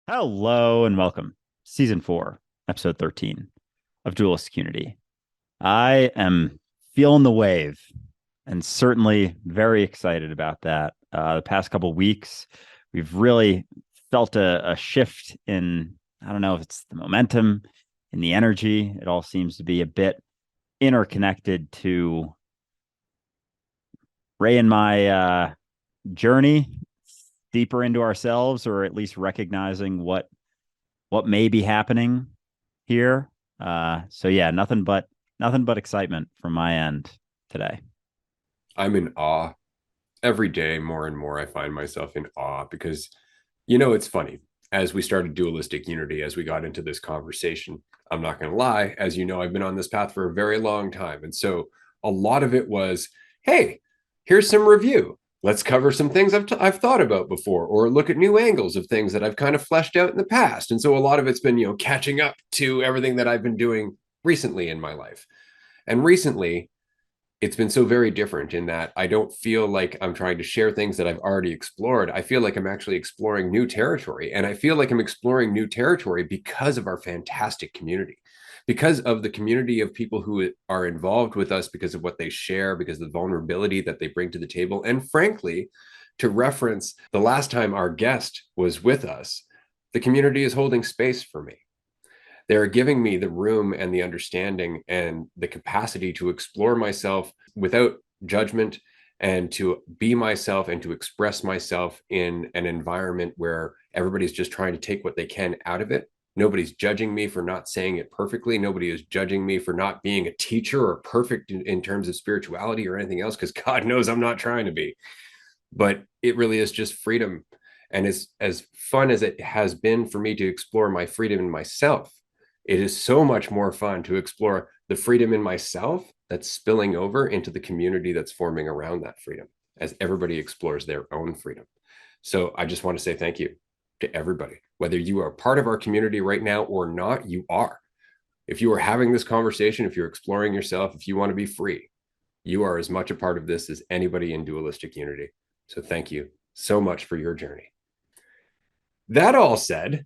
Hello and welcome. Season 4, episode 13 of Duelist Unity. I am feeling the wave and certainly very excited about that. The past couple of weeks, we've really felt a shift in, I don't know if it's the momentum, in the energy. It all seems to be a bit interconnected to Ray and my journey deeper into ourselves, or at least recognizing what may be happening here. So yeah, nothing but excitement from my end today. I'm in awe. Every day, more and more, I find myself in awe because, it's funny. As we started dualistic unity, as we got into this conversation, I'm not going to lie, as you know, I've been on this path for a very long time. And so a lot of it was, hey, here's some review. Let's cover some things I've thought about before, or look at new angles of things that I've kind of fleshed out in the past. And so a lot of it's been, catching up to everything that I've been doing recently in my life. And recently, it's been so very different in that I don't feel like I'm trying to share things that I've already explored. I feel like I'm actually exploring new territory. And I feel like I'm exploring new territory because of our fantastic community, because of the community of people who are involved with us, because of what they share, because of the vulnerability that they bring to the table. And frankly, to reference the last time our guest was with us, the community is holding space for me. They're giving me the room and the understanding and the capacity to explore myself without judgment and to be myself and to express myself in an environment where everybody's just trying to take what they can out of it. Nobody's judging me for not saying it perfectly. Nobody is judging me for not being a teacher or perfect in terms of spirituality or anything else, because God knows I'm not trying to be. But it really is just freedom. And as fun as it has been for me to explore my freedom in myself, it is so much more fun to explore the freedom in myself that's spilling over into the community that's forming around that freedom as everybody explores their own freedom. So I just want to say thank you to everybody. Whether you are part of our community right now or not, you are. If you are having this conversation, if you're exploring yourself, if you want to be free, you are as much a part of this as anybody in dualistic unity. So thank you so much for your journey. That all said,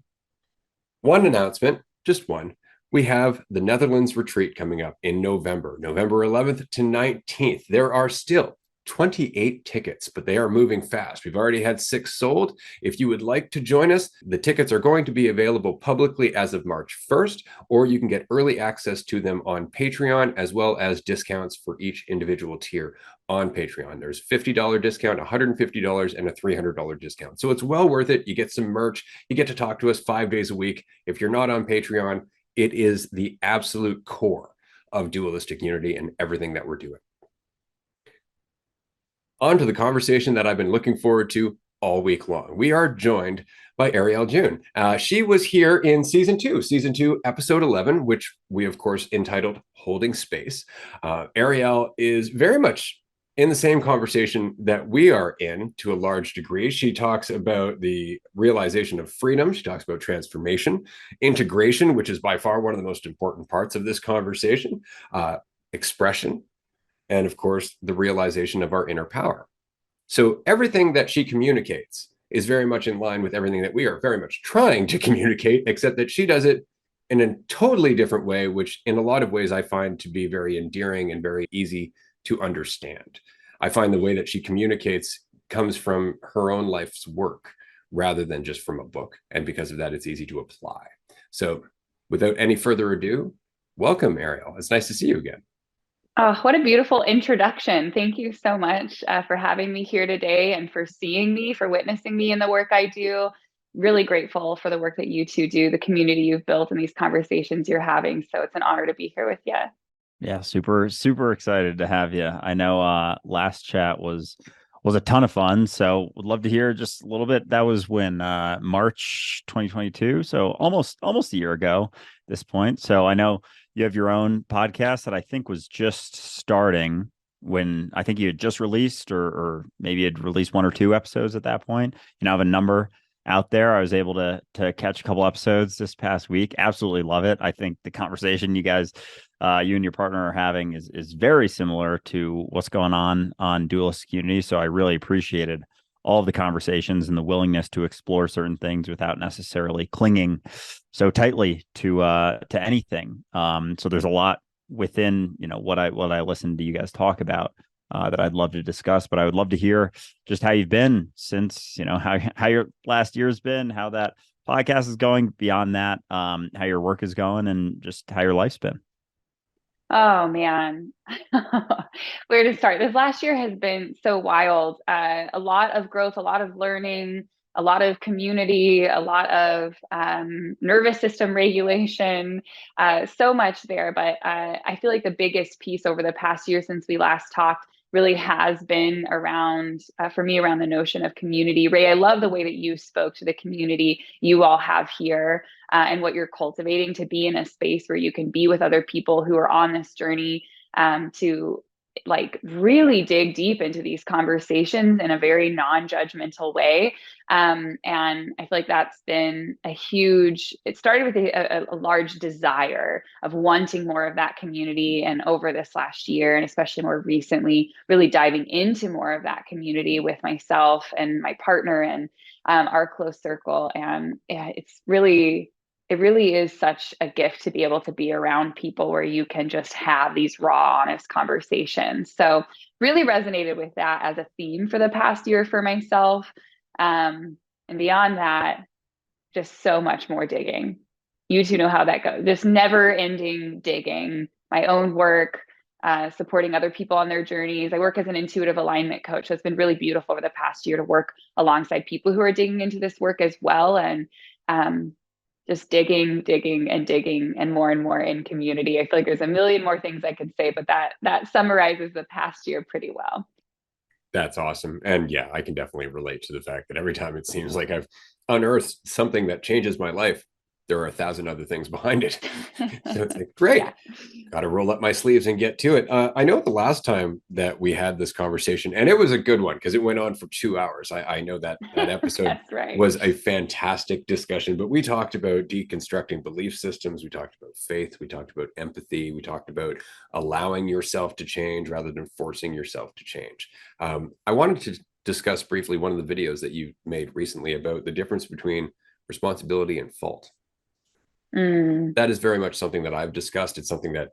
one announcement, just one. We have the Netherlands retreat coming up in November, November 11th to 19th. There are still 28 tickets, but they are moving fast. We've already had 6 sold. If you would like to join us, the tickets are going to be available publicly as of March 1st, or you can get early access to them on Patreon, as well as discounts for each individual tier on Patreon. There's $50 discount, $150, and a $300 discount. So it's well worth it. You get some merch. You get to talk to us 5 days a week. If you're not on Patreon, it is the absolute core of dualistic unity and everything that we're doing. On to the conversation that I've been looking forward to all week long. We are joined by Ariel June. She was here in season 2, episode 11, which we, of course, entitled Holding Space. Ariel is very much in the same conversation that we are in to a large degree. She talks about the realization of freedom. She talks about transformation, integration, which is by far one of the most important parts of this conversation, expression, and of course, the realization of our inner power. So everything that she communicates is very much in line with everything that we are very much trying to communicate, except that she does it in a totally different way, which in a lot of ways I find to be very endearing and very easy to understand. I find the way that she communicates comes from her own life's work rather than just from a book. And because of that, it's easy to apply. So without any further ado, welcome, Ariel. It's nice to see you again. Oh, what a beautiful introduction. Thank you so much for having me here today and for seeing me, for witnessing me in the work I do. Really grateful for the work that you two do, the community you've built, and these conversations you're having. So it's an honor to be here with you. Yeah, super excited to have you. I know last chat was a ton of fun, so would love to hear just a little bit. That was when March 2022, so almost a year ago at this point. So I know you have your own podcast that I think was just starting when I think you had just released, or maybe had released 1 or 2 episodes at that point. You now have a number out there. I was able to catch a couple episodes this past week. Absolutely love it. I think the conversation you guys, you and your partner are having is very similar to what's going on Dualistic Unity. So I really appreciated all of the conversations and the willingness to explore certain things without necessarily clinging so tightly to anything. So there's a lot within, what I listen to you guys talk about that I'd love to discuss, but I would love to hear just how you've been since, how your last year's been, how that podcast is going, beyond that, how your work is going, and just how your life's been. Oh man, where to start? This last year has been so wild. A lot of growth, a lot of learning, a lot of community, a lot of nervous system regulation, so much there. But I feel like the biggest piece over the past year since we last talked really has been around, for me, around the notion of community. Ray, I love the way that you spoke to the community you all have here. And what you're cultivating to be in a space where you can be with other people who are on this journey, to like really dig deep into these conversations in a very non-judgmental way. And I feel like that's been a huge, it started with a large desire of wanting more of that community. And over this last year, and especially more recently, really diving into more of that community with myself and my partner and our close circle. And yeah, it really is such a gift to be able to be around people where you can just have these raw, honest conversations. So really resonated with that as a theme for the past year for myself. And beyond that, just so much more digging. You two know how that goes. Just never ending digging, my own work, supporting other people on their journeys. I work as an intuitive alignment coach. So it's been really beautiful over the past year to work alongside people who are digging into this work as well. And just digging and more in community. I feel like there's a million more things I could say, but that summarizes the past year pretty well. That's awesome. And yeah, I can definitely relate to the fact that every time it seems like I've unearthed something that changes my life, there are 1,000 other things behind it. So it's like, great. Yeah. Got to roll up my sleeves and get to it. I know the last time that we had this conversation, and it was a good one because it went on for 2 hours. I know that episode right. was a fantastic discussion, but we talked about deconstructing belief systems. We talked about faith. We talked about empathy. We talked about allowing yourself to change rather than forcing yourself to change. I wanted to discuss briefly one of the videos that you made recently about the difference between responsibility and fault. That is very much something that I've discussed. It's something that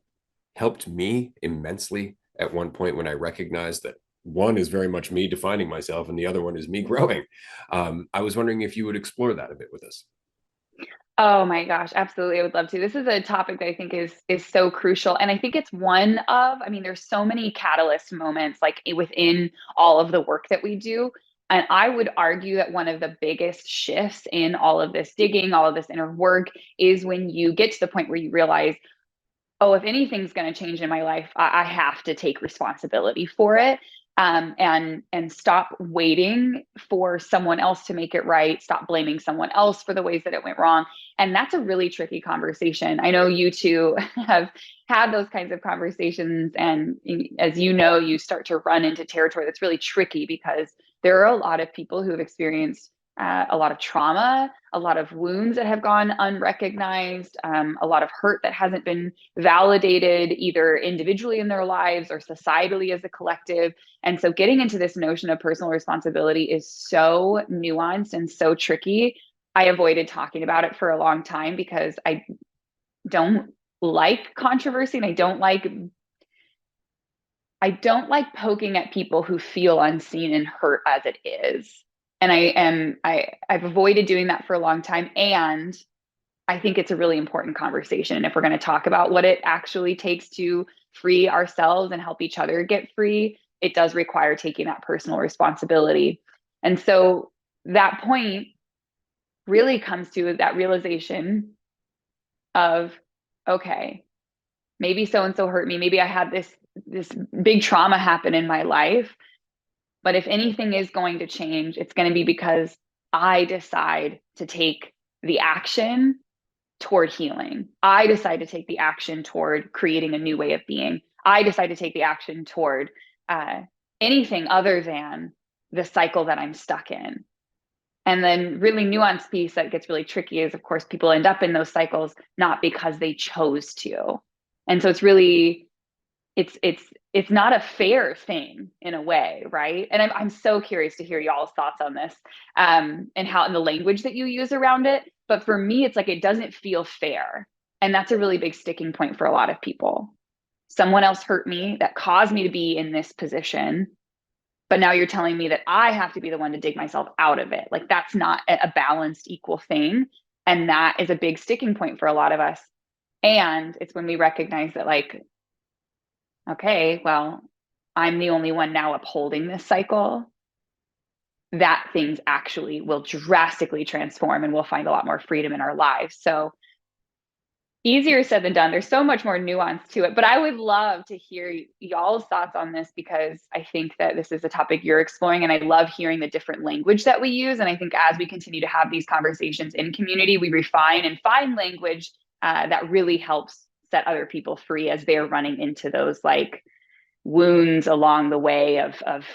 helped me immensely at one point when I recognized that one is very much me defining myself and the other one is me growing. I was wondering if you would explore that a bit with us. Oh my gosh, absolutely. I would love to. This is a topic that I think is so crucial. And I think it's one of, I mean, there's so many catalyst moments like within all of the work that we do. And I would argue that one of the biggest shifts in all of this digging, all of this inner work is when you get to the point where you realize, oh, if anything's going to change in my life, I have to take responsibility for it. And stop waiting for someone else to make it right. Stop blaming someone else for the ways that it went wrong. And that's a really tricky conversation. I know you two have had those kinds of conversations. And as you know, you start to run into territory that's really tricky because there are a lot of people who have experienced a lot of trauma, a lot of wounds that have gone unrecognized, a lot of hurt that hasn't been validated either individually in their lives or societally as a collective. And so getting into this notion of personal responsibility is so nuanced and so tricky. I avoided talking about it for a long time because I don't like controversy and I don't like poking at people who feel unseen and hurt as it is. And I've avoided doing that for a long time. And I think it's a really important conversation. And if we're going to talk about what it actually takes to free ourselves and help each other get free, it does require taking that personal responsibility. And so that point really comes to that realization of, okay, maybe so-and-so hurt me. Maybe I had this big trauma happen in my life. But if anything is going to change, it's going to be because I decide to take the action toward healing. I decide to take the action toward creating a new way of being. I decide to take the action toward anything other than the cycle that I'm stuck in. And then really nuanced piece that gets really tricky is, of course, people end up in those cycles not because they chose to. And so it's it's not a fair thing in a way, right? And I'm so curious to hear y'all's thoughts on this, and how, in the language that you use around it. But for me, it's like, it doesn't feel fair. And that's a really big sticking point for a lot of people. Someone else hurt me that caused me to be in this position, but now you're telling me that I have to be the one to dig myself out of it. Like, that's not a balanced, equal thing. And that is a big sticking point for a lot of us. And it's when we recognize that, like, okay, well, I'm the only one now upholding this cycle, that things actually will drastically transform and we'll find a lot more freedom in our lives. So, easier said than done. There's so much more nuance to it, but I would love to hear y'all's thoughts on this, because I think that this is a topic you're exploring, and I love hearing the different language that we use. And I think as we continue to have these conversations in community, we refine and find language that really helps set other people free as they're running into those like wounds along the way of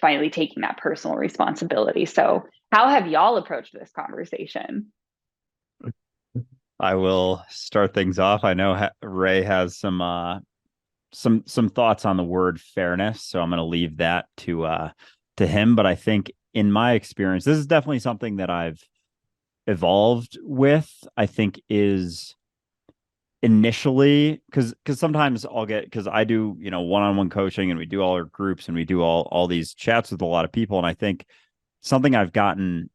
finally taking that personal responsibility. So how have y'all approached this conversation? I will start things off. I know Ray has some thoughts on the word fairness, so I'm going to leave that to him. But I think, in my experience, this is definitely something that I've evolved with. I think is initially, because sometimes I'll get, because I do, one-on-one coaching, and we do all our groups, and we do all these chats with a lot of people, and I think something I've gotten,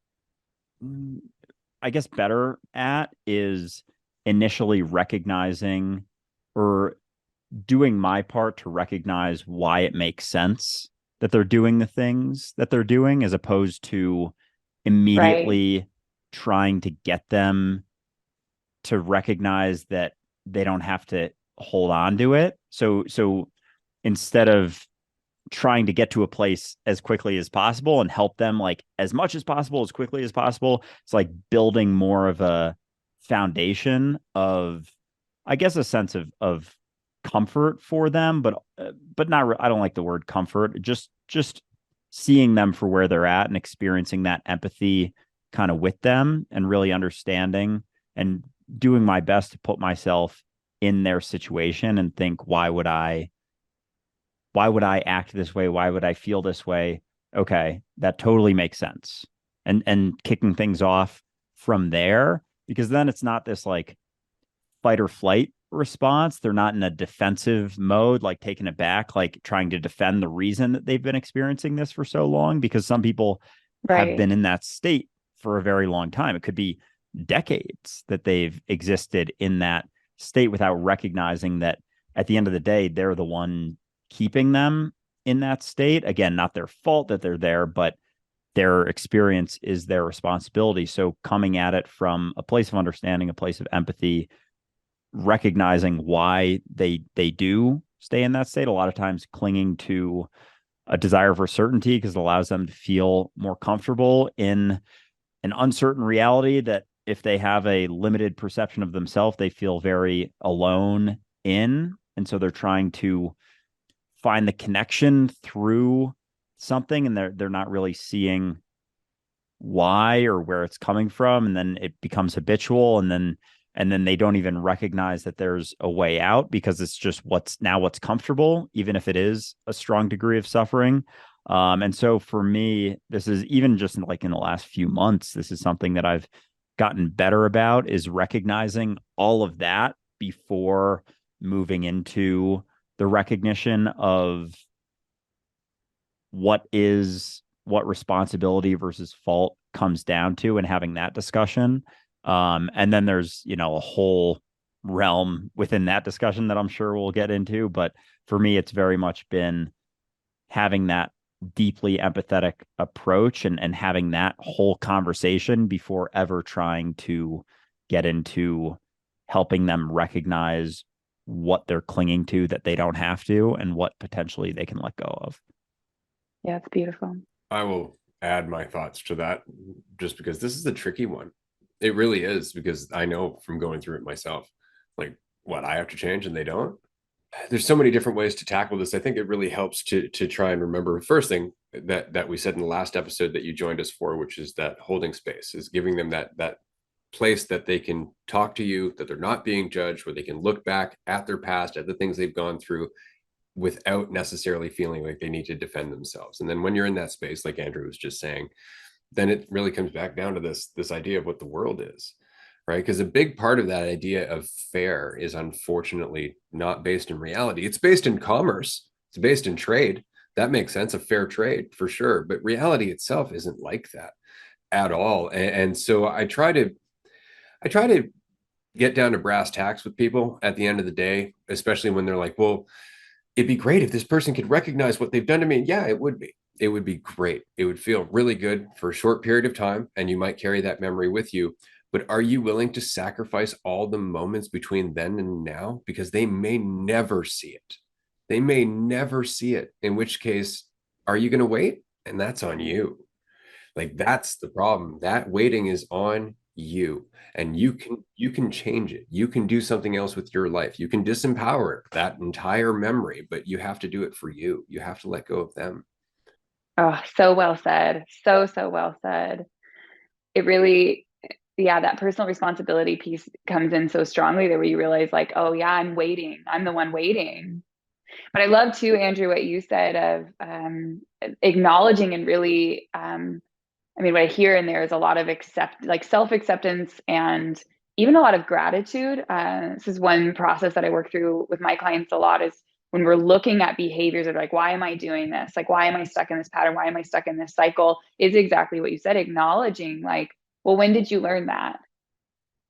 I guess, better at is initially recognizing, or doing my part to recognize why it makes sense that they're doing the things that they're doing, as opposed to immediately trying to get them to recognize that they don't have to hold on to it. So instead of trying to get to a place as quickly as possible and help them like as much as possible, as quickly as possible, it's like building more of a foundation of, I guess, a sense of comfort for them, but not, I don't like the word comfort, just seeing them for where they're at and experiencing that empathy kind of with them, and really understanding and doing my best to put myself in their situation and think, why would I act this way? Why would I feel this way? Okay, that totally makes sense. And kicking things off from there, because then it's not this like fight or flight response. They're not in a defensive mode, like taking it back, like trying to defend the reason that they've been experiencing this for so long, because some people have been in that state for a very long time. It could be decades that they've existed in that state without recognizing that at the end of the day, they're the one keeping them in that state. Again, not their fault that they're there, but their experience is their responsibility. So coming at it from a place of understanding, a place of empathy, recognizing why they do stay in that state, a lot of times clinging to a desire for certainty, because it allows them to feel more comfortable in an uncertain reality that, if they have a limited perception of themselves, they feel very alone in. And so they're trying to find the connection through something, and they're not really seeing why or where it's coming from, and then it becomes habitual, and then they don't even recognize that there's a way out, because it's just what's comfortable, even if it is a strong degree of suffering. And so for me, this is, even just like in the last few months, this is something that I've gotten better about, is recognizing all of that before moving into the recognition of what responsibility versus fault comes down to, and having that discussion. And then there's, a whole realm within that discussion that I'm sure we'll get into. But for me, it's very much been having that deeply empathetic approach, and having that whole conversation before ever trying to get into helping them recognize what they're clinging to that they don't have to, and what potentially they can let go of. Yeah, it's beautiful. I will add my thoughts to that, just because this is a tricky one. It really is, because I know from going through it myself, like, what, I have to change and they don't. There's so many different ways to tackle this. I think it really helps to try and remember, first thing that we said in the last episode that you joined us for, which is that holding space, is giving them that place that they can talk to you, that they're not being judged, where they can look back at their past, at the things they've gone through, without necessarily feeling like they need to defend themselves. And then when you're in that space, like Andrew was just saying, then it really comes back down to this idea of what the world is, right? Because a big part of that idea of fair is unfortunately not based in reality. It's based in commerce, it's based in trade. That makes sense, a fair trade for sure, but reality itself isn't like that at all. And so I try to get down to brass tacks with people at the end of the day, especially when they're like, well, it'd be great if this person could recognize what they've done to me. Yeah, it would be. It would be great. It would feel really good for a short period of time, and you might carry that memory with you. But are you willing to sacrifice all the moments between then and now? Because they may never see it. They may never see it, in which case, are you going to wait? And that's on you. Like, that's the problem. That waiting is on you, and you can change it. You can do something else with your life. You can disempower that entire memory, but you have to do it for you. You have to let go of them. Oh, so well said. So, so well said. It really, yeah, that personal responsibility piece comes in so strongly there where you realize like, oh yeah, I'm waiting. I'm the one waiting. But I love too, Andrew, what you said of acknowledging and really, I mean, what I hear in there is a lot of like self-acceptance and even a lot of gratitude. This is one process that I work through with my clients a lot is when we're looking at behaviors of like, why am I doing this? Like, why am I stuck in this pattern? Why am I stuck in this cycle? Is exactly what you said, acknowledging like, well, when did you learn that?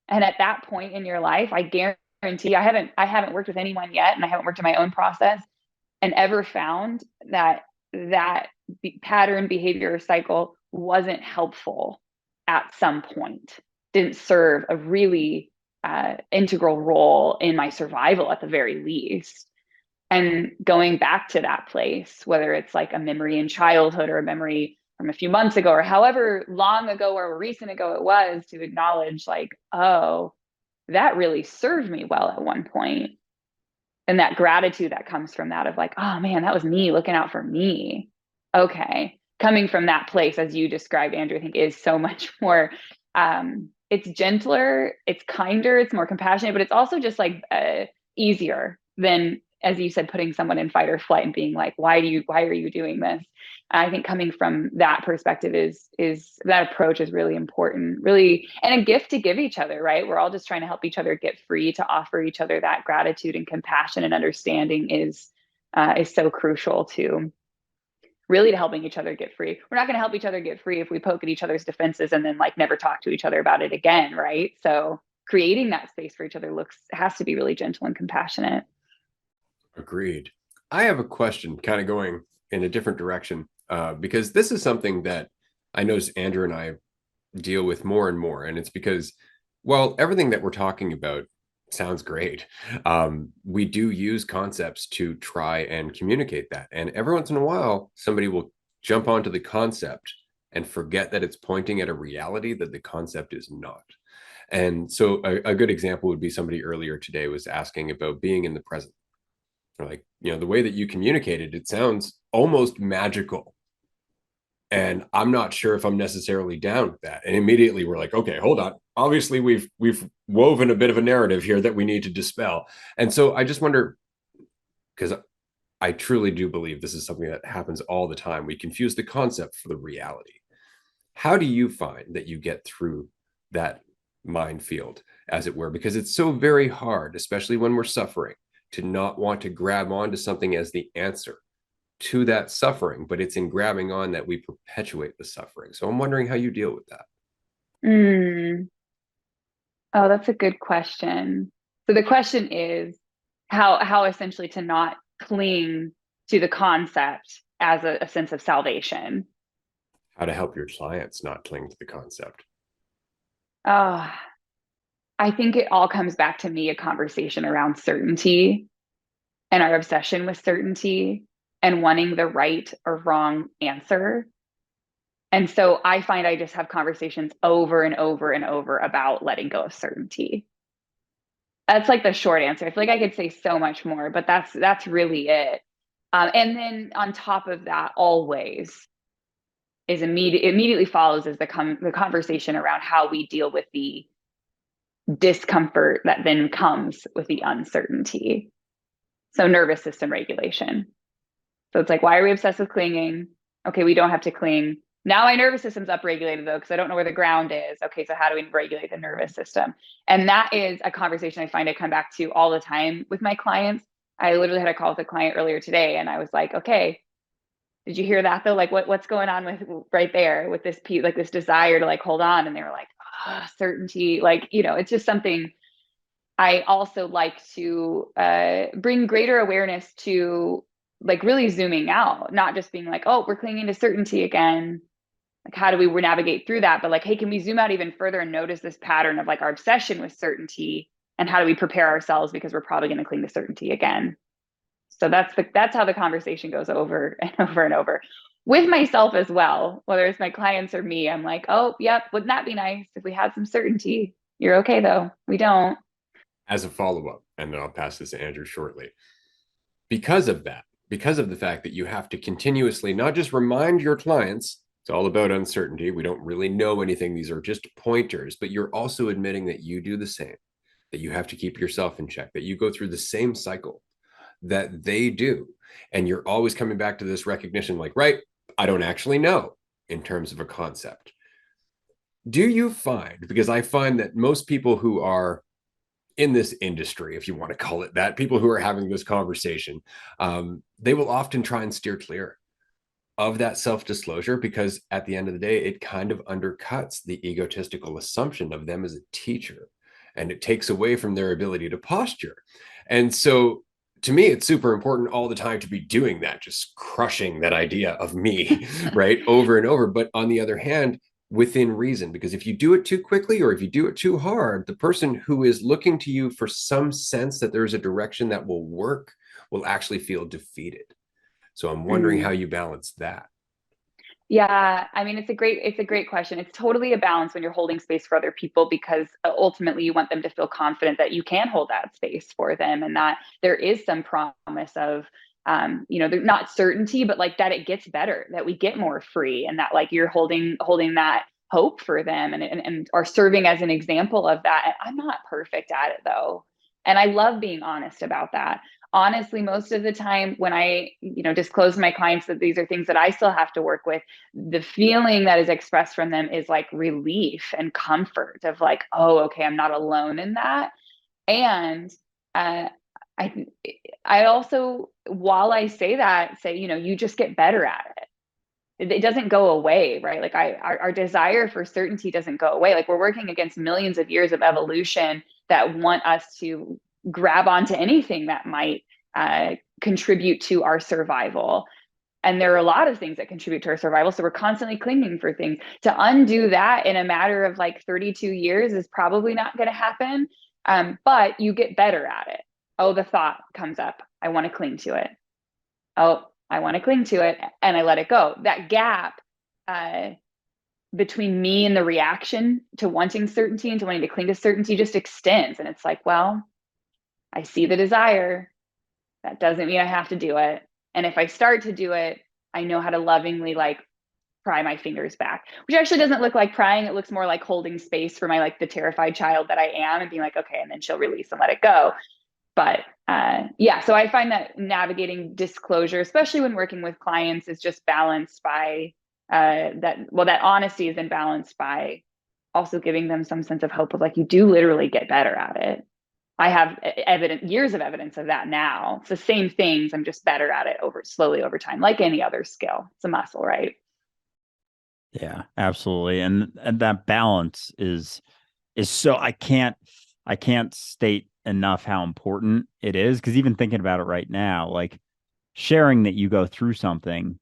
And at that point in your life, I guarantee I haven't worked with anyone yet, and I haven't worked in my own process and ever found that pattern, behavior, or cycle wasn't helpful at some point, didn't serve a really integral role in my survival at the very least. And going back to that place, whether it's like a memory in childhood or a memory from a few months ago or however long ago or recent ago it was, to acknowledge like, oh, that really served me well at one point. And that gratitude that comes from that of like, oh man, that was me looking out for me. Okay. Coming from that place, as you described, Andrew, I think is so much more, it's gentler, it's kinder, it's more compassionate, but it's also just like easier than, as you said, putting someone in fight or flight and being like, why are you doing this? I think coming from that perspective is that approach is really important, really, and a gift to give each other, right? We're all just trying to help each other get free. To offer each other that gratitude and compassion and understanding is so crucial to really to helping each other get free. We're not going to help each other get free if we poke at each other's defenses and then like never talk to each other about it again, right? So creating that space for each other has to be really gentle and compassionate. Agreed. I have a question kind of going in a different direction, because this is something that I notice Andrew and I deal with more and more. And it's because, well, everything that we're talking about sounds great. We do use concepts to try and communicate that. And every once in a while, somebody will jump onto the concept and forget that it's pointing at a reality that the concept is not. And so a good example would be somebody earlier today was asking about being in the present. Like, the way that you communicated, it sounds almost magical. And I'm not sure if I'm necessarily down with that. And immediately we're like, okay, hold on. Obviously, we've woven a bit of a narrative here that we need to dispel. And so I just wonder, because I truly do believe this is something that happens all the time. We confuse the concept for the reality. How do you find that you get through that minefield, as it were? Because it's so very hard, especially when we're suffering, to not want to grab onto something as the answer to that suffering, but it's in grabbing on that we perpetuate the suffering. So I'm wondering how you deal with that. Oh, that's a good question. So the question is how essentially to not cling to the concept as a sense of salvation. How to help your clients not cling to the concept. Oh, I think it all comes back to me a conversation around certainty and our obsession with certainty and wanting the right or wrong answer. And so I find I just have conversations over and over and over about letting go of certainty. That's like the short answer. I feel like I could say so much more, but that's really it. And then on top of that, always is immediately follows is the conversation around how we deal with the discomfort that then comes with the uncertainty. So nervous system regulation. So it's like, why are we obsessed with clinging? Okay, we don't have to cling. Now my nervous system's upregulated though, because I don't know where the ground is. Okay, so how do we regulate the nervous system? And that is a conversation I find I come back to all the time with my clients. I literally had a call with a client earlier today, and I was like, okay, did you hear that though? Like what's going on with right there with this like this desire to like hold on? And they were like, oh, certainty. Like, it's just something I also like to bring greater awareness to, like really zooming out, not just being like, oh, we're clinging to certainty again. Like, how do we navigate through that? But like, hey, can we zoom out even further and notice this pattern of like our obsession with certainty, and how do we prepare ourselves because we're probably going to cling to certainty again? So that's how the conversation goes over and over and over with myself as well, whether it's my clients or me. I'm like, oh, yep, wouldn't that be nice if we had some certainty? You're okay though. We don't. As a follow-up, and then I'll pass this to Andrew shortly. Because of that, because of the fact that you have to continuously not just remind your clients, it's all about uncertainty. We don't really know anything. These are just pointers, but you're also admitting that you do the same, that you have to keep yourself in check, that you go through the same cycle that they do. And you're always coming back to this recognition like, right, I don't actually know in terms of a concept. Do you find, because I find that most people who are in this industry, if you want to call it that, people who are having this conversation, they will often try and steer clear of that self-disclosure, because at the end of the day, it kind of undercuts the egotistical assumption of them as a teacher, and it takes away from their ability to posture. And so to me, it's super important all the time to be doing that, just crushing that idea of me, right, over and over. But on the other hand, within reason, because if you do it too quickly or if you do it too hard, the person who is looking to you for some sense that there's a direction that will work will actually feel defeated. So I'm wondering how you balance that. Yeah, I mean, it's a great question. It's totally a balance when you're holding space for other people, because ultimately you want them to feel confident that you can hold that space for them, and that there is some promise of, there's not certainty, but like that it gets better, that we get more free, and that like you're holding that hope for them, and are serving as an example of that. And I'm not perfect at it though, and I love being honest about that. Honestly, most of the time when I, disclose to my clients that these are things that I still have to work with, the feeling that is expressed from them is like relief and comfort of like, oh, okay, I'm not alone in that. And I I also, while I say that, say, you just get better at it. It doesn't go away, right? Like our desire for certainty doesn't go away. Like we're working against millions of years of evolution that want us to grab onto anything that might contribute to our survival. And there are a lot of things that contribute to our survival. So we're constantly clinging for things. To undo that in a matter of like 32 years is probably not going to happen. But you get better at it. Oh, the thought comes up. I want to cling to it. Oh, I want to cling to it. And I let it go. That gap between me and the reaction to wanting certainty and to wanting to cling to certainty just extends. And it's like, well, I see the desire. That doesn't mean I have to do it. And if I start to do it, I know how to lovingly like pry my fingers back, which actually doesn't look like prying. It looks more like holding space for my, like the terrified child that I am, and being like, okay, and then she'll release and let it go. But yeah, so I find that navigating disclosure, especially when working with clients, is just balanced by that honesty is then balanced by also giving them some sense of hope of like, you do literally get better at it. I have years of evidence of that now. It's the same things. I'm just better at it slowly over time, like any other skill. It's a muscle, right? Yeah, absolutely. And that balance is so I can't state enough how important it is, because even thinking about it right now, like sharing that you go through something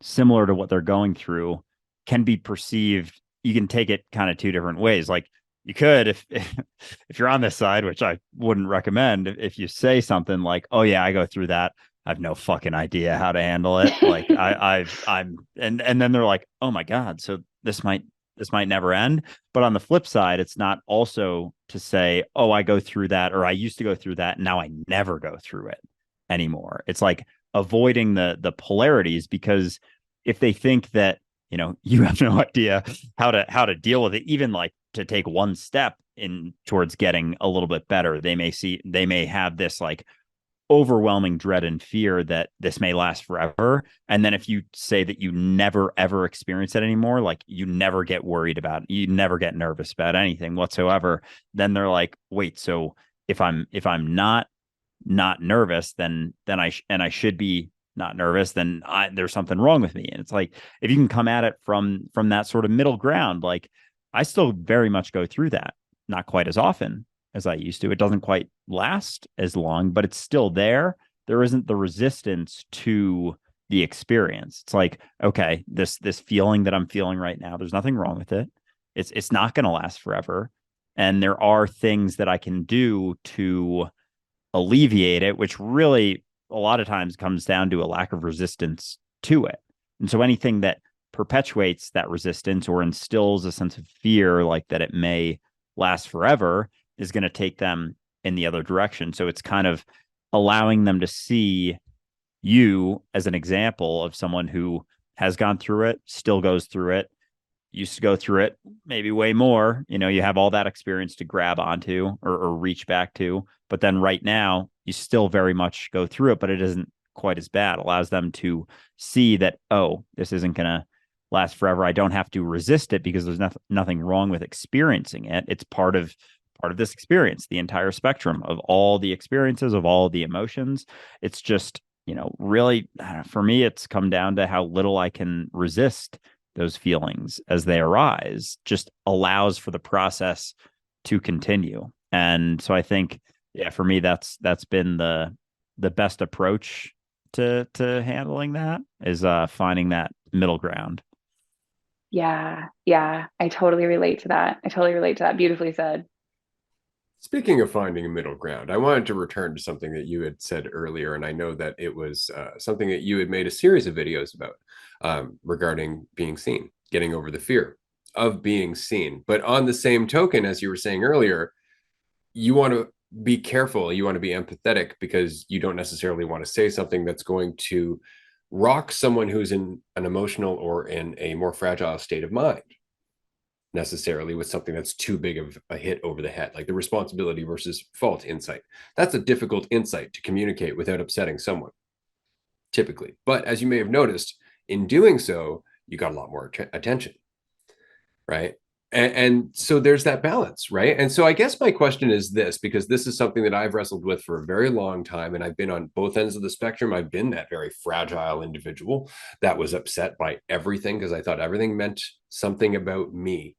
similar to what they're going through can be perceived. You can take it kind of two different ways. Like you could, if you're on this side, which I wouldn't recommend, if you say something like, "Oh yeah, I go through that. I have no fucking idea how to handle it." Like I'm, and then they're like, "Oh my God, so this might never end." But on the flip side, it's not also to say, "Oh, I go through that," or "I used to go through that, and now I never go through it anymore." It's like avoiding the polarities, because if they think that you have no idea how to deal with it, even like to take one step in towards getting a little bit better, they may have this like overwhelming dread and fear that this may last forever. And then if you say that you never ever experience it anymore, like you never get worried about it, you never get nervous about anything whatsoever, then they're like, wait, so if I'm not nervous, then I should be not nervous, then there's something wrong with me. And it's like, if you can come at it from that sort of middle ground, like I still very much go through that, not quite as often as I used to. It doesn't quite last as long, but it's still there. There isn't the resistance to the experience. It's like, okay, this feeling that I'm feeling right now, there's nothing wrong with it. It's not going to last forever. And there are things that I can do to alleviate it, which really a lot of times comes down to a lack of resistance to it. And so anything that perpetuates that resistance or instills a sense of fear, like that it may last forever, is going to take them in the other direction. So it's kind of allowing them to see you as an example of someone who has gone through it, still goes through it, used to go through it, maybe way more. You have all that experience to grab onto or reach back to. But then right now, you still very much go through it, but it isn't quite as bad. It allows them to see that, oh, this isn't going to last forever. I don't have to resist it because there's nothing wrong with experiencing it. It's part of this experience, the entire spectrum of all the experiences, of all the emotions. It's just, really, for me, it's come down to how little I can resist those feelings as they arise. Just allows for the process to continue. And so I think, yeah, for me, that's been the best approach to handling that, is finding that middle ground. Yeah. I totally relate to that. Beautifully said. Speaking of finding a middle ground, I wanted to return to something that you had said earlier, and I know that it was something that you had made a series of videos about, regarding being seen, getting over the fear of being seen. But on the same token, as you were saying earlier, you want to be careful, you want to be empathetic, because you don't necessarily want to say something that's going to rock someone who's in an emotional or in a more fragile state of mind, necessarily with something that's too big of a hit over the head, like the responsibility versus fault insight. That's a difficult insight to communicate without upsetting someone, typically. But as you may have noticed, in doing so, you got a lot more attention, right? And so there's that balance, right? And so I guess my question is this, because this is something that I've wrestled with for a very long time, and I've been on both ends of the spectrum. I've been that very fragile individual that was upset by everything because I thought everything meant something about me.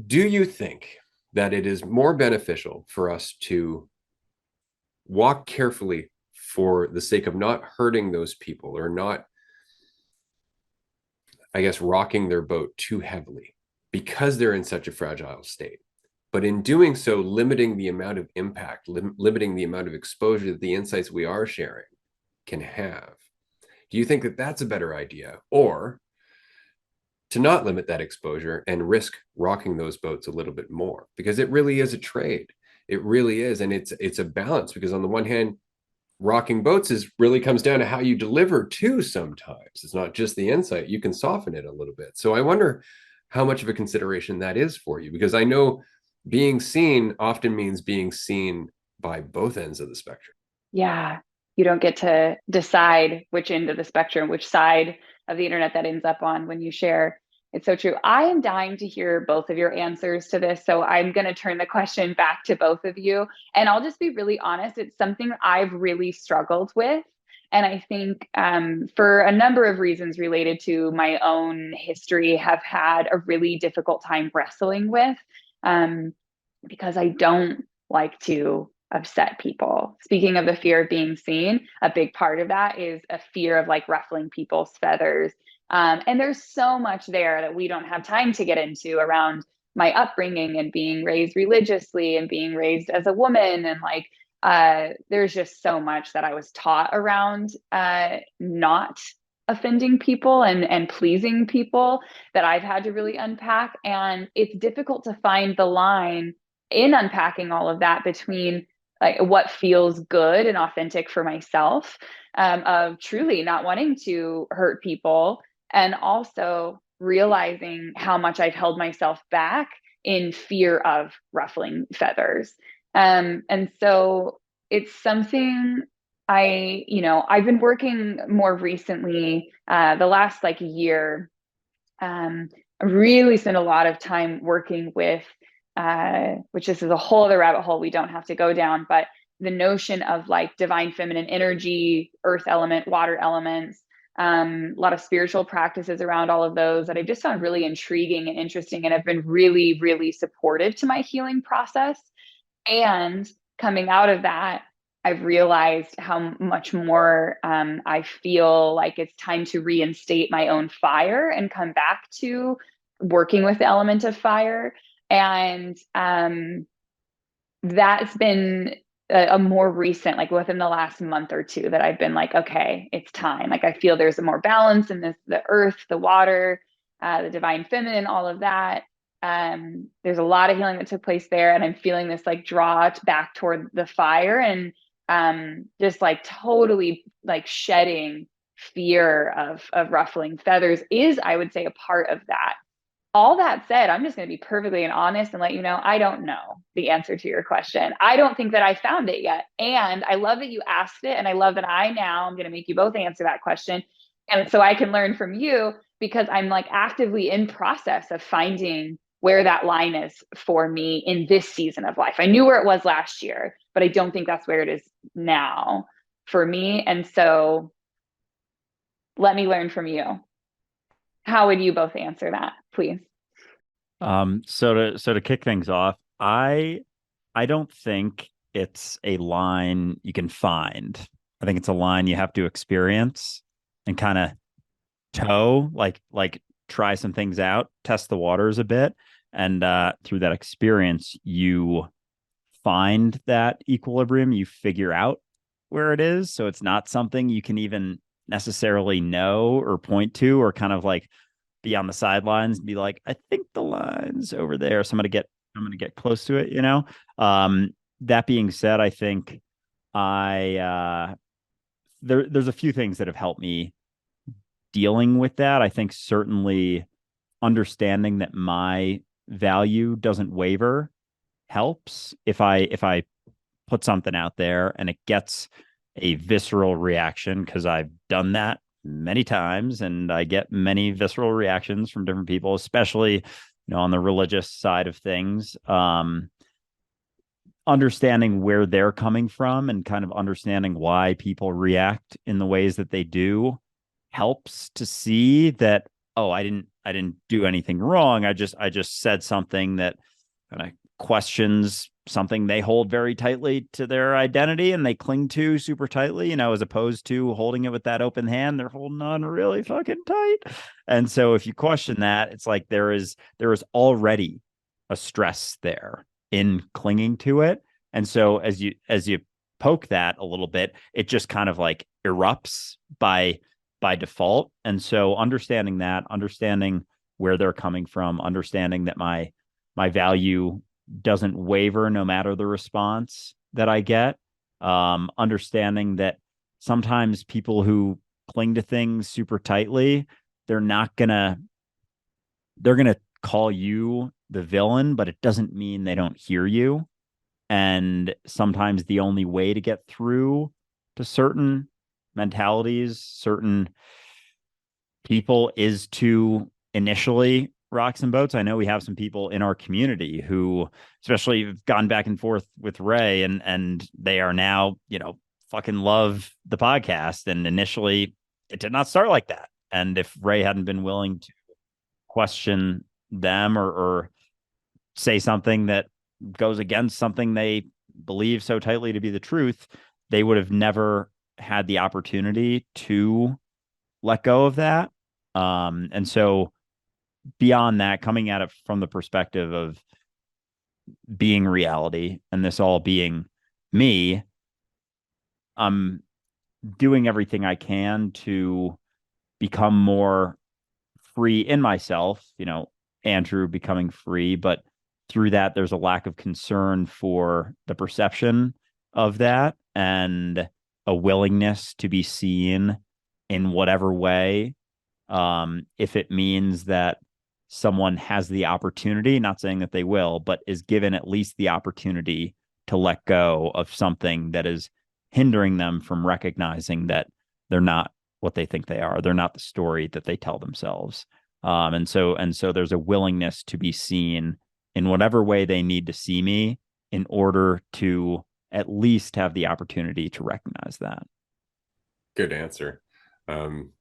Do you think that it is more beneficial for us to walk carefully for the sake of not hurting those people, or not, I guess, rocking their boat too heavily because they're in such a fragile state, but in doing so, limiting the amount of impact, limiting the amount of exposure that the insights we are sharing can have? Do you think that that's a better idea, or to not limit that exposure and risk rocking those boats a little bit more? Because it really is a trade. It really is. And it's a balance, because on the one hand, rocking boats really comes down to how you deliver too. Sometimes it's not just the insight, you can soften it a little bit. So I wonder how much of a consideration that is for you, because I know being seen often means being seen by both ends of the spectrum. Yeah. You don't get to decide which end of the spectrum, which side of the internet that ends up on when you share. It's so true. I am dying to hear both of your answers to this. So I'm going to turn the question back to both of you. And I'll just be really honest. It's something I've really struggled with. And I think for a number of reasons related to my own history, have had a really difficult time wrestling with, because I don't like to upset people. Speaking of the fear of being seen, a big part of that is a fear of like ruffling people's feathers. And there's so much there that we don't have time to get into around my upbringing and being raised religiously and being raised as a woman. And like, there's just so much that I was taught around not offending people and pleasing people that I've had to really unpack. And it's difficult to find the line in unpacking all of that between like what feels good and authentic for myself, of truly not wanting to hurt people, and also realizing how much I've held myself back in fear of ruffling feathers. And so it's something I've been working more recently, the last like year. I really spend a lot of time working with, which this is a whole other rabbit hole we don't have to go down, but the notion of like divine feminine energy, earth element, water elements, a lot of spiritual practices around all of those that I've just found really intriguing and interesting and have been really, really supportive to my healing process. And coming out of that, I've realized how much more I feel like it's time to reinstate my own fire and come back to working with the element of fire. And that's been a more recent, like within the last month or two, that I've been like, okay, it's time. Like I feel there's a more balance in this, the earth, the water, the divine feminine, all of that. There's a lot of healing that took place there, and I'm feeling this like draw back toward the fire, and just like totally like shedding fear of ruffling feathers is, I would say, a part of that. All that said, I'm just going to be perfectly honest and let you know I don't know the answer to your question. I don't think that I found it yet. And I love that you asked it. And I love that I'm going to make you both answer that question. And so I can learn from you, because I'm like actively in process of finding where that line is for me in this season of life. I knew where it was last year, but I don't think that's where it is now for me. And so let me learn from you. How would you both answer that, please? So to kick things off, I don't think it's a line you can find. I think it's a line you have to experience and kind of toe, like try some things out, test the waters a bit, and through that experience, you find that equilibrium, you figure out where it is. So it's not something you can even necessarily know or point to, or kind of like be on the sidelines and be like, I think the line's over there. So I'm gonna get close to it, you know? That being said, I think there's a few things that have helped me dealing with that. I think certainly understanding that my value doesn't waver helps. If I put something out there and it gets a visceral reaction, because I've done that many times and I get many visceral reactions from different people, especially on the religious side of things. Understanding where they're coming from and kind of understanding why people react in the ways that they do helps to see that, oh, I didn't do anything wrong. I just said something that kind of questions something they hold very tightly to their identity and they cling to super tightly, as opposed to holding it with that open hand. They're holding on really fucking tight. And so if you question that, it's like there is already a stress there in clinging to it. And so as you poke that a little bit, it just kind of like erupts by default. And so understanding where they're coming from, understanding that my value doesn't waver no matter the response that I get. Understanding that sometimes people who cling to things super tightly, they're gonna call you the villain, but it doesn't mean they don't hear you. And sometimes the only way to get through to certain mentalities, certain people, is to initially rock some boats. I know we have some people in our community who, especially, have gone back and forth with Ray, and they are now, fucking love the podcast. And initially, it did not start like that. And if Ray hadn't been willing to question them or say something that goes against something they believe so tightly to be the truth, they would have never had the opportunity to let go of that. And so beyond that, coming at it from the perspective of being reality and this all being me, I'm doing everything I can to become more free in myself, Andrew becoming free, but through that, there's a lack of concern for the perception of that and a willingness to be seen in whatever way. If it means that someone has the opportunity, not saying that they will, but is given at least the opportunity to let go of something that is hindering them from recognizing that they're not what they think they are. They're not the story that they tell themselves. And so there's a willingness to be seen in whatever way they need to see me in order to at least have the opportunity to recognize that. Good answer. Um,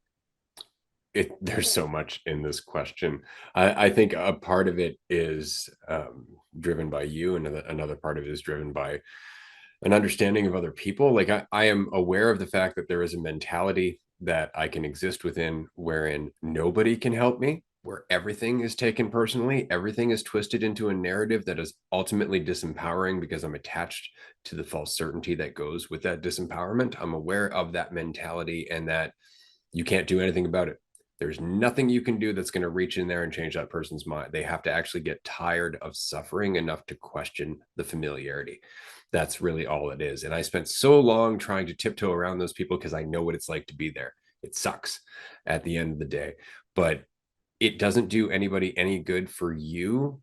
there's so much in this question. I think a part of it is driven by you, and another part of it is driven by an understanding of other people. Like I am aware of the fact that there is a mentality that I can exist within wherein nobody can help me, where everything is taken personally, everything is twisted into a narrative that is ultimately disempowering because I'm attached to the false certainty that goes with that disempowerment. I'm aware of that mentality and that you can't do anything about it. There's nothing you can do that's going to reach in there and change that person's mind. They have to actually get tired of suffering enough to question the familiarity. That's really all it is. And I spent so long trying to tiptoe around those people because I know what it's like to be there. It sucks at the end of the day, but it doesn't do anybody any good for you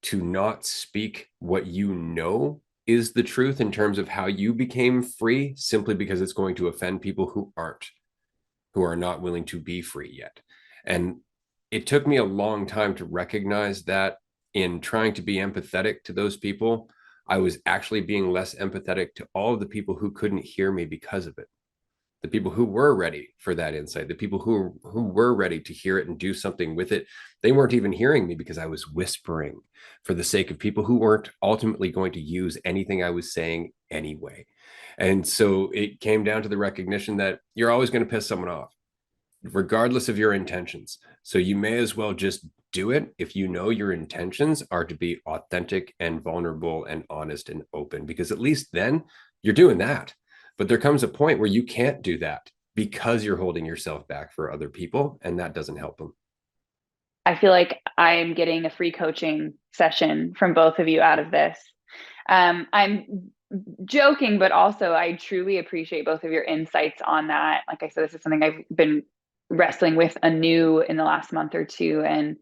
to not speak what you know is the truth in terms of how you became free, simply because it's going to offend people who are not willing to be free yet. And it took me a long time to recognize that in trying to be empathetic to those people, I was actually being less empathetic to all of the people who couldn't hear me because of it. The people who were ready for that insight, the people who were ready to hear it and do something with it, they weren't even hearing me because I was whispering for the sake of people who weren't ultimately going to use anything I was saying anyway. And so it came down to the recognition that you're always going to piss someone off, regardless of your intentions. So you may as well just do it if you know your intentions are to be authentic and vulnerable and honest and open, because at least then you're doing that. But there comes a point where you can't do that because you're holding yourself back for other people, and that doesn't help them. I feel like I'm getting a free coaching session from both of you out of this. I'm joking, but also I truly appreciate both of your insights on that. Like I said, this is something I've been wrestling with anew in the last month or two. And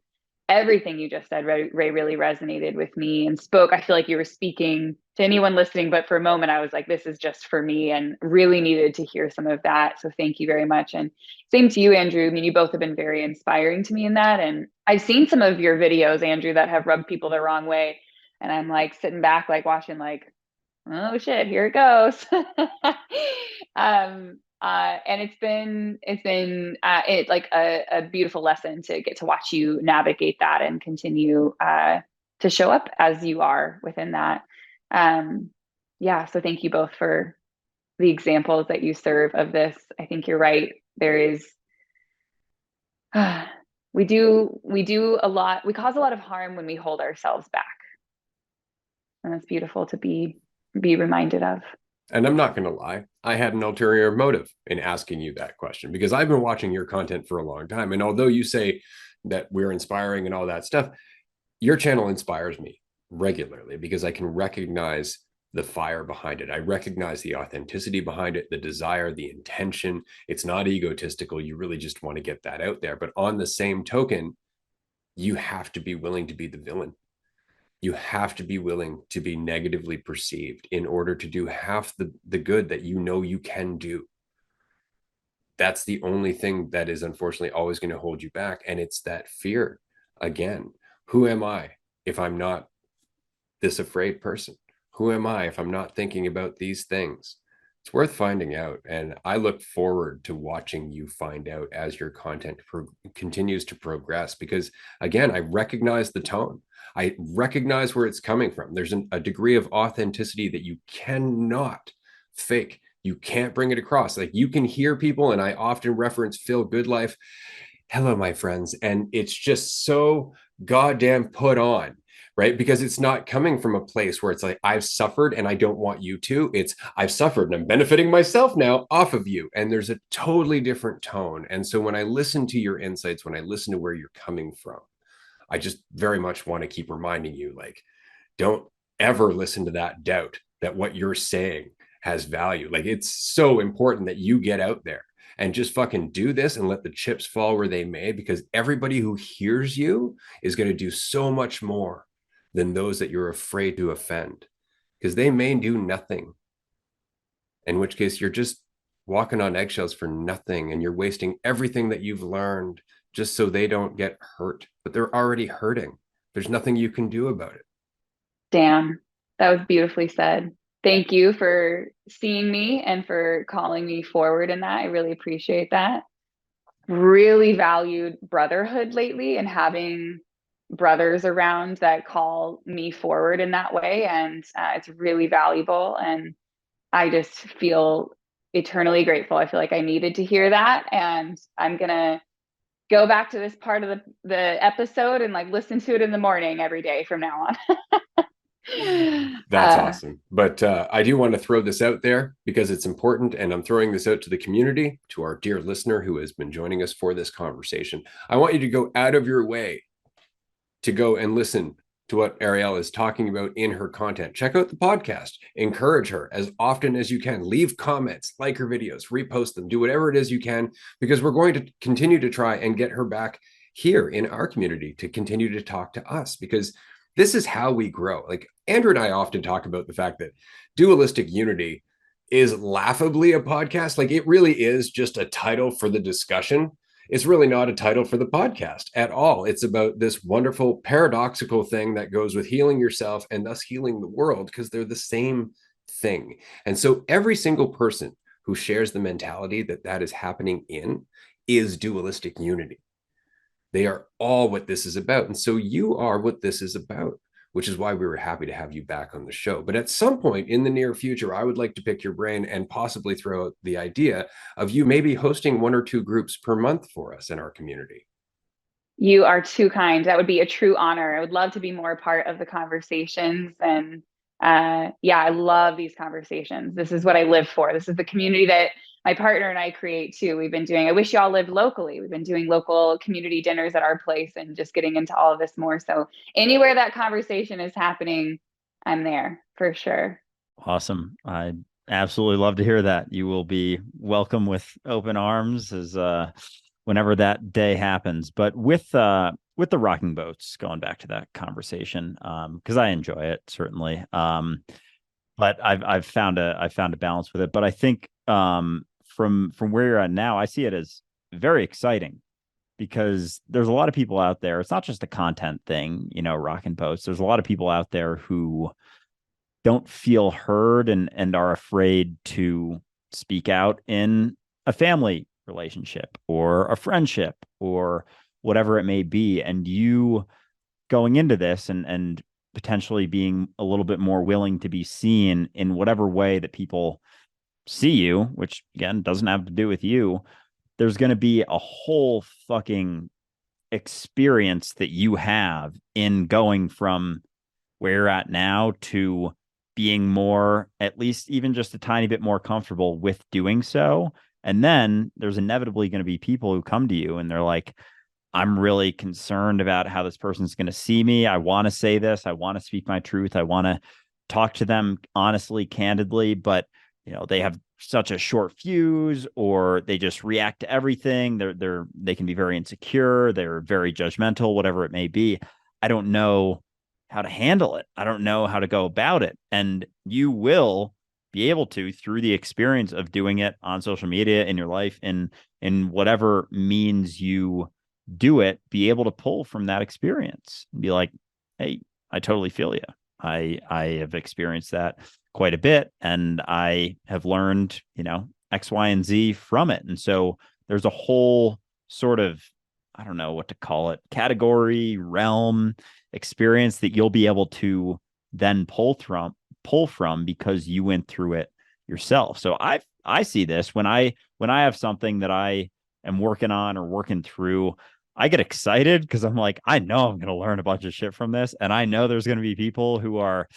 everything you just said, Ray, really resonated with me and spoke. I feel like you were speaking to anyone listening, but for a moment, I was like, this is just for me, and really needed to hear some of that. So thank you very much. And same to you, Andrew. I mean, you both have been very inspiring to me in that. And I've seen some of your videos, Andrew, that have rubbed people the wrong way. And I'm like sitting back, like watching, like, oh shit, here it goes. And it's like a beautiful lesson to get to watch you navigate that and continue to show up as you are within that. Yeah, so thank you both for the examples that you serve of this. I think you're right. There is we do a lot, we cause a lot of harm when we hold ourselves back. And it's beautiful to be reminded of. And I'm not going to lie, I had an ulterior motive in asking you that question because I've been watching your content for a long time. And although you say that we're inspiring and all that stuff, your channel inspires me regularly because I can recognize the fire behind it. I recognize the authenticity behind it, the desire, the intention. It's not egotistical. You really just want to get that out there. But on the same token, you have to be willing to be the villain. You have to be willing to be negatively perceived in order to do half the good that you know you can do. That's the only thing that is unfortunately always going to hold you back. And it's that fear. Again, who am I if I'm not this afraid person? Who am I if I'm not thinking about these things? It's worth finding out. And I look forward to watching you find out as your content continues to progress, because again, I recognize the tone. I recognize where it's coming from. There's a degree of authenticity that you cannot fake. You can't bring it across. Like, you can hear people, and I often reference Phil Goodlife. Hello, my friends. And it's just so goddamn put on, right? Because it's not coming from a place where it's like, I've suffered and I don't want you to. It's, I've suffered and I'm benefiting myself now off of you. And there's a totally different tone. And so when I listen to your insights, when I listen to where you're coming from, I just very much want to keep reminding you, like, don't ever listen to that doubt that what you're saying has value. Like, it's so important that you get out there and just fucking do this and let the chips fall where they may, because everybody who hears you is going to do so much more than those that you're afraid to offend. because they may do nothing, in which case you're just walking on eggshells for nothing, and you're wasting everything that you've learned just so they don't get hurt. But they're already hurting. There's nothing you can do about it. Damn, that was beautifully said. Thank you for seeing me and for calling me forward in that. I really appreciate that. Really valued brotherhood lately and having brothers around that call me forward in that way. And it's really valuable. And I just feel eternally grateful. I feel like I needed to hear that. And I'm going to go back to this part of the episode and like listen to it in the morning every day from now on. That's awesome. But I do want to throw this out there because it's important. And I'm throwing this out to the community, to our dear listener who has been joining us for this conversation. I want you to go out of your way to go and listen to what Ariel is talking about in her content. Check out the podcast. Encourage her as often as you can. Leave comments, like her videos, repost them, do whatever it is you can, because we're going to continue to try and get her back here in our community to continue to talk to us, because this is how we grow. Like Andrew and I often talk about the fact that Dualistic Unity is laughably a podcast. Like it really is just a title for the discussion. It's really not a title for the podcast at all. It's about this wonderful paradoxical thing that goes with healing yourself and thus healing the world, because they're the same thing. And so every single person who shares the mentality that that is happening in is Dualistic Unity. They are all what this is about. And so you are what this is about, which is why we were happy to have you back on the show. But at some point in the near future, I would like to pick your brain and possibly throw out the idea of you maybe hosting 1 or 2 groups per month for us in our community. You are too kind. That would be a true honor. I would love to be more a part of the conversations. And yeah, I love these conversations. This is what I live for. This is the community that my partner and I create too. We've been doing, I wish y'all lived locally. We've been doing local community dinners at our place and just getting into all of this more. So anywhere that conversation is happening, I'm there for sure. Awesome. I absolutely love to hear that. You will be welcome with open arms as whenever that day happens. But with the rocking boats, going back to that conversation, because I enjoy it certainly. But I've found a balance with it. But I think from where you're at now, I see it as very exciting, because there's a lot of people out there. It's not just a content thing, rocking boats. There's a lot of people out there who don't feel heard and are afraid to speak out in a family relationship or a friendship or whatever it may be. And you going into this and potentially being a little bit more willing to be seen in whatever way that people see you, which again doesn't have to do with you, there's going to be a whole fucking experience that you have in going from where you're at now to being more, at least even just a tiny bit more comfortable with doing so. And then there's inevitably going to be people who come to you and they're like, I'm really concerned about how this person's going to see me. I want to say this. I want to speak my truth. I want to talk to them honestly, candidly, but they have such a short fuse, or they just react to everything. They can be very insecure. They're very judgmental, whatever it may be. I don't know how to handle it. I don't know how to go about it. And you will be able to, through the experience of doing it on social media, in your life, in whatever means you do it, be able to pull from that experience and be like, hey, I totally feel you. I have experienced that quite a bit, and I have learned, X, Y, and Z from it. And so there's a whole sort of, I don't know what to call it, category, realm, experience that you'll be able to then pull from because you went through it yourself. So I see this when I have something that I am working on or working through, I get excited because I'm like, I know I'm going to learn a bunch of shit from this. And I know there's going to be people who are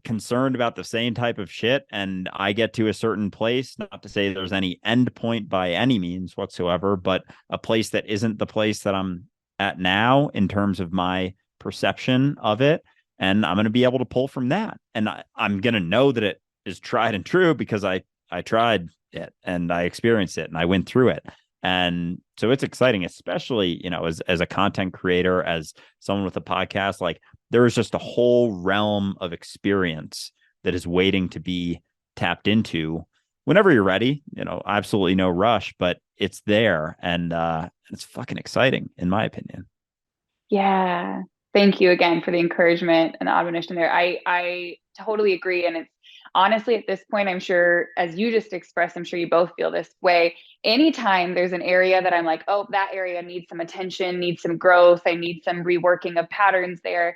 concerned about the same type of shit. And I get to a certain place, not to say there's any end point by any means whatsoever, but a place that isn't the place that I'm at now in terms of my perception of it. And I'm going to be able to pull from that. And I'm going to know that it is tried and true because I tried it and I experienced it and I went through it. And so it's exciting, especially, as a content creator, as someone with a podcast, like there is just a whole realm of experience that is waiting to be tapped into whenever you're ready. Absolutely no rush, but it's there, and it's fucking exciting, in my opinion. Yeah. Thank you again for the encouragement and the admonition there. I totally agree. And it's honestly, at this point, I'm sure, as you just expressed, I'm sure you both feel this way. Anytime there's an area that I'm like, oh, that area needs some attention, needs some growth, I need some reworking of patterns there.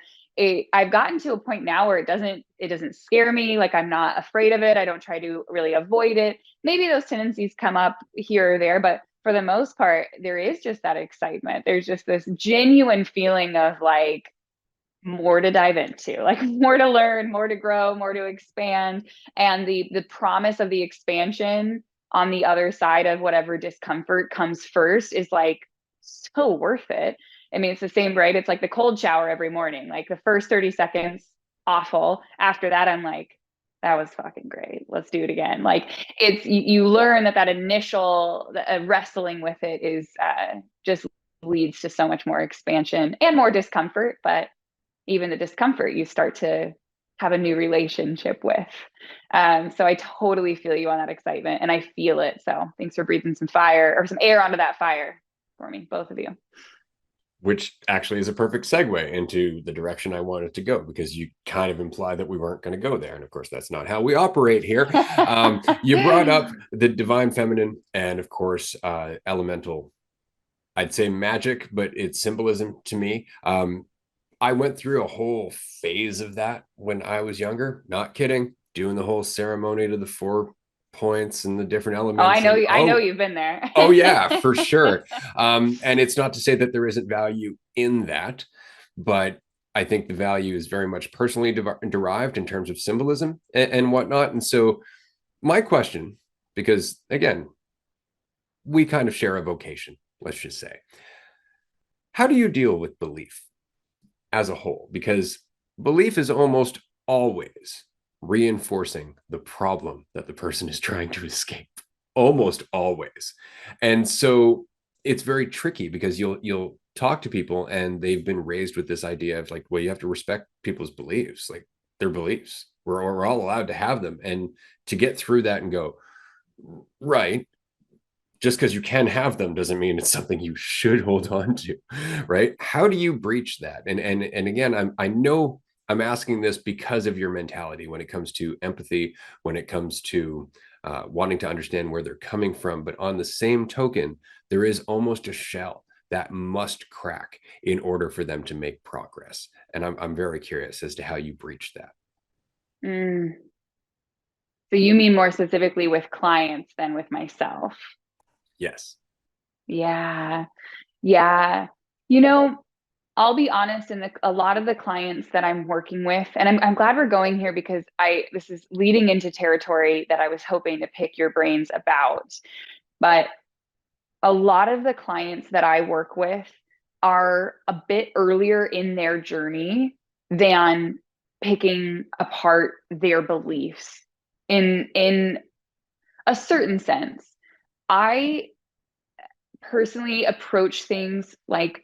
I've gotten to a point now where it doesn't scare me. Like, I'm not afraid of it. I don't try to really avoid it. Maybe those tendencies come up here or there, but for the most part, there is just that excitement. There's just this genuine feeling of like more to dive into, like more to learn, more to grow, more to expand. And the promise of the expansion on the other side of whatever discomfort comes first is like so worth it. I mean, it's the same, right? It's like the cold shower every morning. Like the first 30 seconds, awful. After that, I'm like, that was fucking great. Let's do it again. Like you learn that initial wrestling with it is just leads to so much more expansion and more discomfort. But even the discomfort, you start to have a new relationship with. So I totally feel you on that excitement, and I feel it. So thanks for breathing some fire or some air onto that fire for me, both of you. Which actually is a perfect segue into the direction I wanted to go, because you kind of implied that we weren't going to go there. And of course, that's not how we operate here. You brought up the divine feminine and, of course, elemental, I'd say magic, but it's symbolism to me. I went through a whole phase of that when I was younger, not kidding, doing the whole ceremony to the 4 points and the different elements. Oh, I know. And, I know you've been there. Oh yeah, for sure. And it's not to say that there isn't value in that, but I think the value is very much personally derived in terms of symbolism and whatnot. And so my question, because again, we kind of share a vocation, let's just say, how do you deal with belief as a whole? Because belief is almost always reinforcing the problem that the person is trying to escape, almost always. And so it's very tricky, because you'll talk to people and they've been raised with this idea of like, well, you have to respect people's beliefs, like their beliefs. We're all allowed to have them. And to get through that and go, right, just because you can have them doesn't mean it's something you should hold on to, right? How do you breach that? And again, I know I'm asking this because of your mentality when it comes to empathy, when it comes to wanting to understand where they're coming from. But on the same token, there is almost a shell that must crack in order for them to make progress. And I'm very curious as to how you breach that. Mm. So you mean more specifically with clients than with myself? Yes. Yeah. Yeah. You know, I'll be honest, in a lot of the clients that I'm working with, and I'm glad we're going here, because this is leading into territory that I was hoping to pick your brains about. But a lot of the clients that I work with are a bit earlier in their journey than picking apart their beliefs in a certain sense. I personally approach things like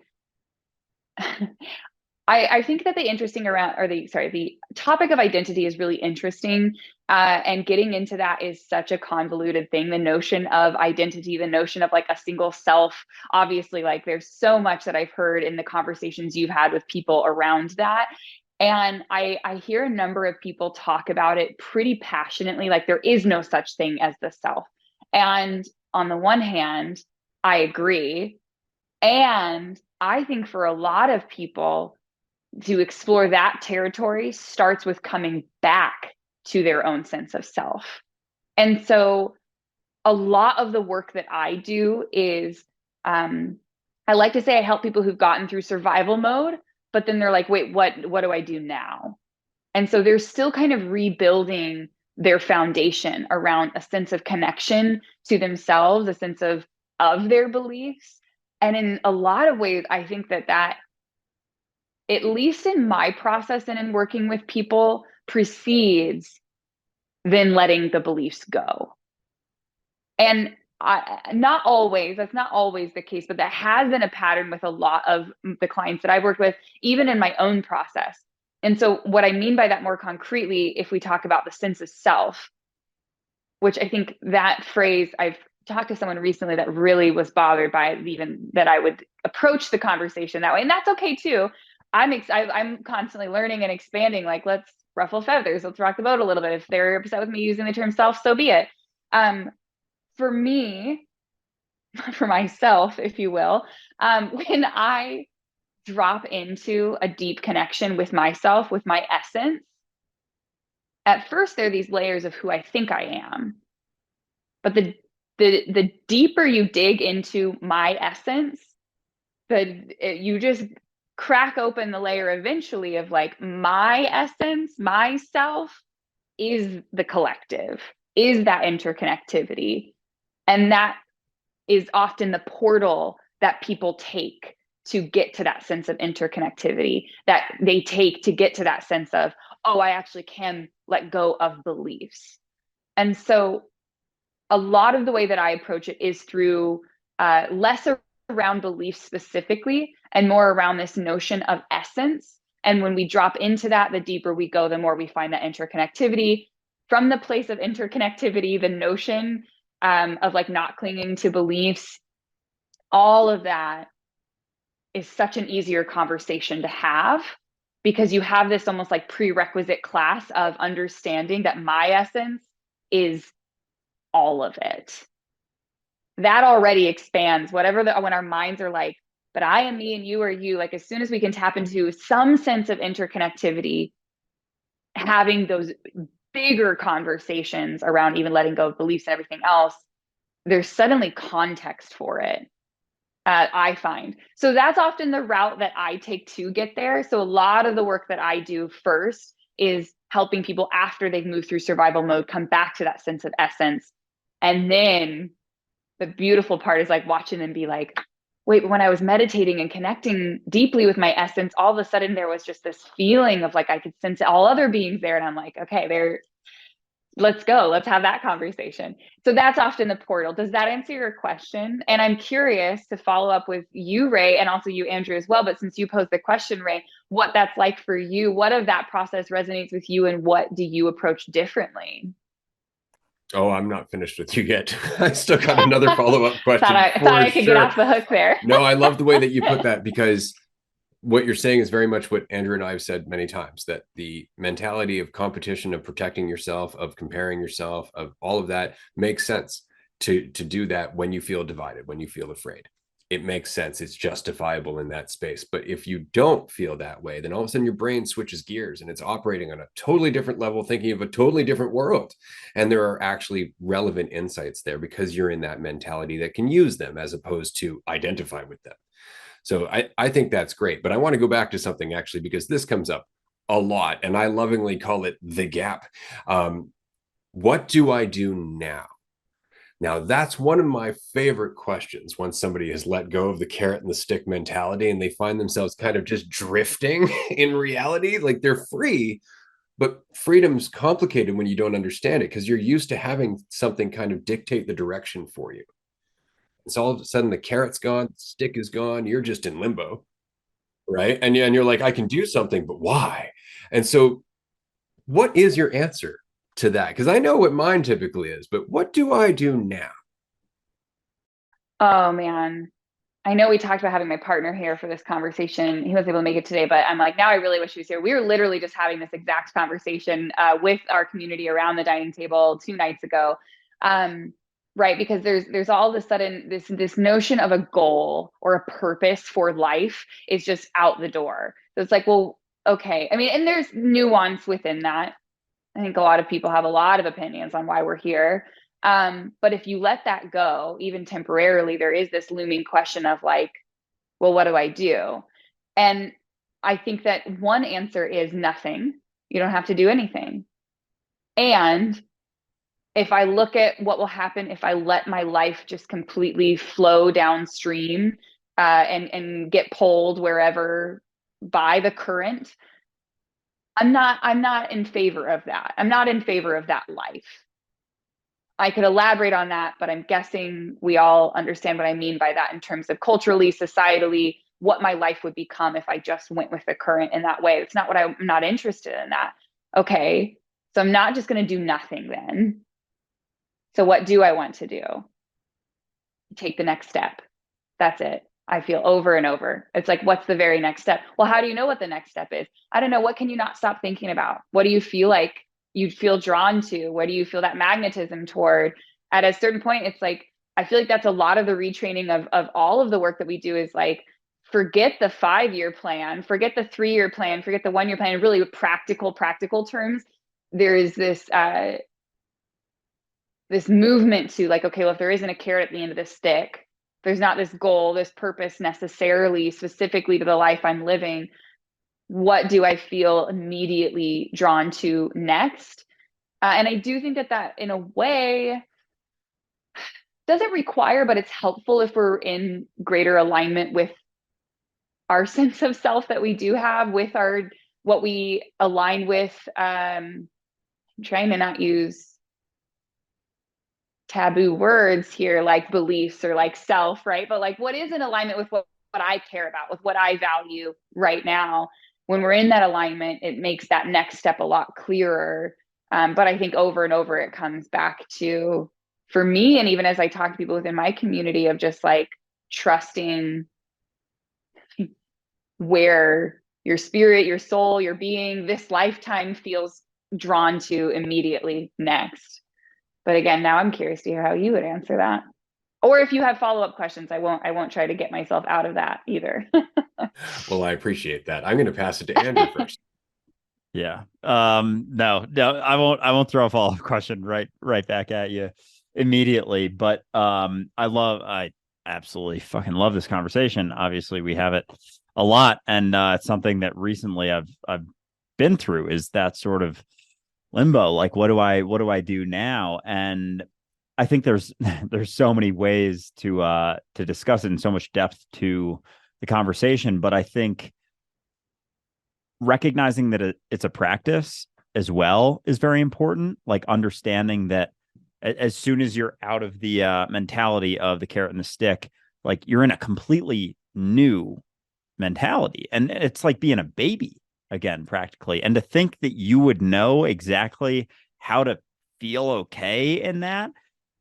I think that the topic of identity is really interesting. And getting into that is such a convoluted thing. The notion of identity, the notion of like a single self, obviously, like there's so much that I've heard in the conversations you've had with people around that. And I hear a number of people talk about it pretty passionately, like there is no such thing as the self. And on the one hand, I agree. And I think for a lot of people, to explore that territory starts with coming back to their own sense of self. And so a lot of the work that I do is, I like to say I help people who've gotten through survival mode, but then they're like, wait, what do I do now? And so they're still kind of rebuilding their foundation around a sense of connection to themselves, a sense of their beliefs. And in a lot of ways, I think that at least in my process and in working with people, precedes then letting the beliefs go. And not always, that's not always the case, but that has been a pattern with a lot of the clients that I've worked with, even in my own process. And so what I mean by that more concretely, if we talk about the sense of self, which I think that phrase, I've talked to someone recently that really was bothered by even that I would approach the conversation that way. And that's okay too. I'm constantly learning and expanding, like, let's ruffle feathers, let's rock the boat a little bit. If they're upset with me using the term self, so be it. For me, for myself, if you will, when I drop into a deep connection with myself, with my essence, at first there are these layers of who I think I am. But the deeper you dig into my essence, you just crack open the layer eventually of like, my essence, myself is the collective, is that interconnectivity. And that is often the portal that people take to get to that sense of interconnectivity, that they take to get to that sense of, oh, I actually can let go of beliefs. And so a lot of the way that I approach it is through less around beliefs specifically and more around this notion of essence. And when we drop into that, the deeper we go, the more we find that interconnectivity. From the place of interconnectivity, the notion of like not clinging to beliefs, all of that is such an easier conversation to have, because you have this almost like prerequisite class of understanding that my essence is all of it. That already expands whatever when our minds are like, but I am me and you are you. Like, as soon as we can tap into some sense of interconnectivity, having those bigger conversations around even letting go of beliefs and everything else, there's suddenly context for it. I find. So that's often the route that I take to get there. So a lot of the work that I do first is helping people after they've moved through survival mode come back to that sense of essence. And then the beautiful part is like watching them be like, wait, but when I was meditating and connecting deeply with my essence, all of a sudden there was just this feeling of like I could sense all other beings there. And I'm like, okay, let's go. Let's have that conversation. So that's often the portal. Does that answer your question? And I'm curious to follow up with you, Ray, and also you, Andrew, as well. But since you posed the question, Ray, what that's like for you, what of that process resonates with you, and what do you approach differently? Oh, I'm not finished with you yet. I still got another follow-up question. thought I could get off the hook there. No, I love the way that you put that, because what you're saying is very much what Andrew and I have said many times, that the mentality of competition, of protecting yourself, of comparing yourself, of all of that makes sense to do that when you feel divided, when you feel afraid. It makes sense. It's justifiable in that space. But if you don't feel that way, then all of a sudden your brain switches gears and it's operating on a totally different level, thinking of a totally different world. And there are actually relevant insights there because you're in that mentality that can use them as opposed to identify with them. So I think that's great. But I want to go back to something actually, because this comes up a lot and I lovingly call it the gap. What do I do now? Now, that's one of my favorite questions once somebody has let go of the carrot and the stick mentality and they find themselves kind of just drifting in reality. Like, they're free, but freedom's complicated when you don't understand it, because you're used to having something kind of dictate the direction for you. So all of a sudden the carrot's gone, the stick is gone, you're just in limbo, right? And you're like, I can do something, but why? And so what is your answer to that? Because I know what mine typically is, but what do I do now? Oh man. I know we talked about having my partner here for this conversation. He wasn't able to make it today, but I'm like, now I really wish he was here. We were literally just having this exact conversation with our community around the dining table 2 nights ago. Right, because there's all of a sudden this notion of a goal or a purpose for life is just out the door. So it's like, well, okay. I mean, and there's nuance within that. I think a lot of people have a lot of opinions on why we're here. But if you let that go, even temporarily, there is this looming question of like, well, what do I do? And I think that one answer is nothing. You don't have to do anything. And if I look at what will happen if I let my life just completely flow downstream and get pulled wherever by the current, I'm not in favor of that. I'm not in favor of that life. I could elaborate on that, but I'm guessing we all understand what I mean by that in terms of culturally, societally, what my life would become if I just went with the current in that way. It's not what I'm not interested in that. Okay. So I'm not just going to do nothing then. So what do I want to do? Take the next step. That's it. I feel over and over. It's like, what's the very next step? Well, how do you know what the next step is? I don't know. What can you not stop thinking about? What do you feel like you'd feel drawn to? What do you feel that magnetism toward? At a certain point, it's like, I feel like that's a lot of the retraining of all of the work that we do is like, forget the 5-year plan, forget the 3-year plan, forget the 1-year plan, really practical terms. There is this movement to like, okay, well, if there isn't a carrot at the end of the stick, there's not this goal, this purpose necessarily specifically to the life I'm living. What do I feel immediately drawn to next? And I do think that in a way doesn't require, but it's helpful if we're in greater alignment with our sense of self that we do have, with what we align with. I'm trying to not use taboo words here, like beliefs or like self, right? But like, what is in alignment with what I care about, with what I value right now? When we're in that alignment, it makes that next step a lot clearer. But I think over and over, it comes back to, for me, and even as I talk to people within my community, of just like trusting where your spirit, your soul, your being, this lifetime feels drawn to immediately next. But again, now I'm curious to hear how you would answer that. Or if you have follow-up questions, I won't try to get myself out of that either. Well, I appreciate that. I'm going to pass it to Andrew first. Yeah. No, I won't throw a follow-up question right back at you immediately. But I absolutely fucking love this conversation. Obviously, we have it a lot, and it's something that recently I've been through, is that sort of limbo. Like, what do I do now? And I think there's so many ways to discuss it, and so much depth to the conversation. But I think recognizing that it's a practice as well is very important. Like, understanding that as soon as you're out of the mentality of the carrot and the stick, like, you're in a completely new mentality, and it's like being a baby again, practically. And to think that you would know exactly how to feel okay in that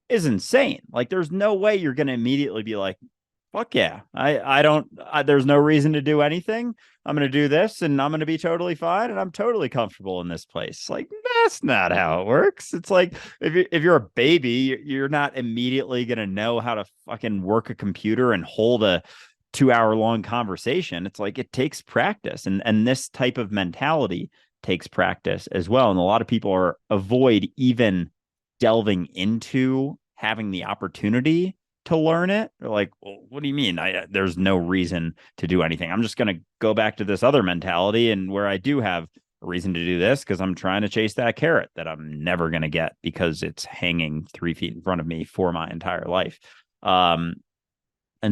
is insane. Like, there's no way you're going to immediately be like, fuck yeah, there's no reason to do anything. I'm going to do this and I'm going to be totally fine. And I'm totally comfortable in this place. Like, that's not how it works. It's like, if you're a baby, you're not immediately going to know how to fucking work a computer and hold a 2-hour long conversation. It's like, it takes practice, and this type of mentality takes practice as well. And a lot of people avoid even delving into having the opportunity to learn it. They're like, well, what do you mean? There's no reason to do anything. I'm just going to go back to this other mentality, and where I do have a reason to do this, because I'm trying to chase that carrot that I'm never going to get because it's hanging 3 feet in front of me for my entire life. And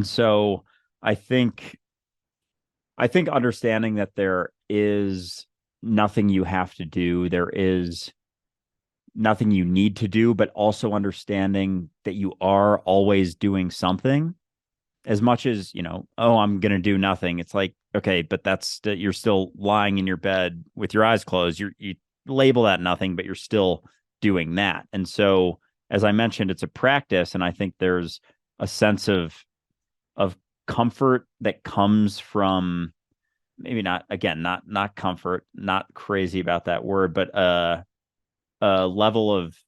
so I think understanding that there is nothing you have to do, there is nothing you need to do, but also understanding that you are always doing something. As much as, oh, I'm going to do nothing. It's like, okay, but you're still lying in your bed with your eyes closed. You label that nothing, but you're still doing that. And so, as I mentioned, it's a practice. And I think there's a sense of comfort that comes from, maybe not comfort, not crazy about that word, but a level of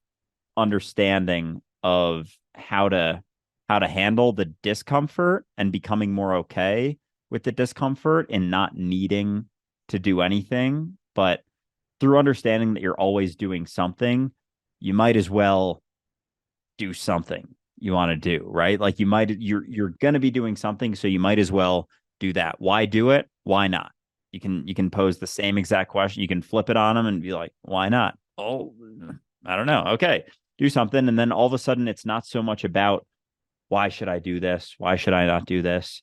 understanding of how to handle the discomfort, and becoming more okay with the discomfort, and not needing to do anything. But through understanding that you're always doing something, you might as well do something you want to do, right? Like, you're going to be doing something, so you might as well do that. Why do it? Why not? You can pose the same exact question. You can flip it on them and be like, why not? Oh, I don't know. Okay, do something. And then all of a sudden, it's not so much about, why should I do this? Why should I not do this?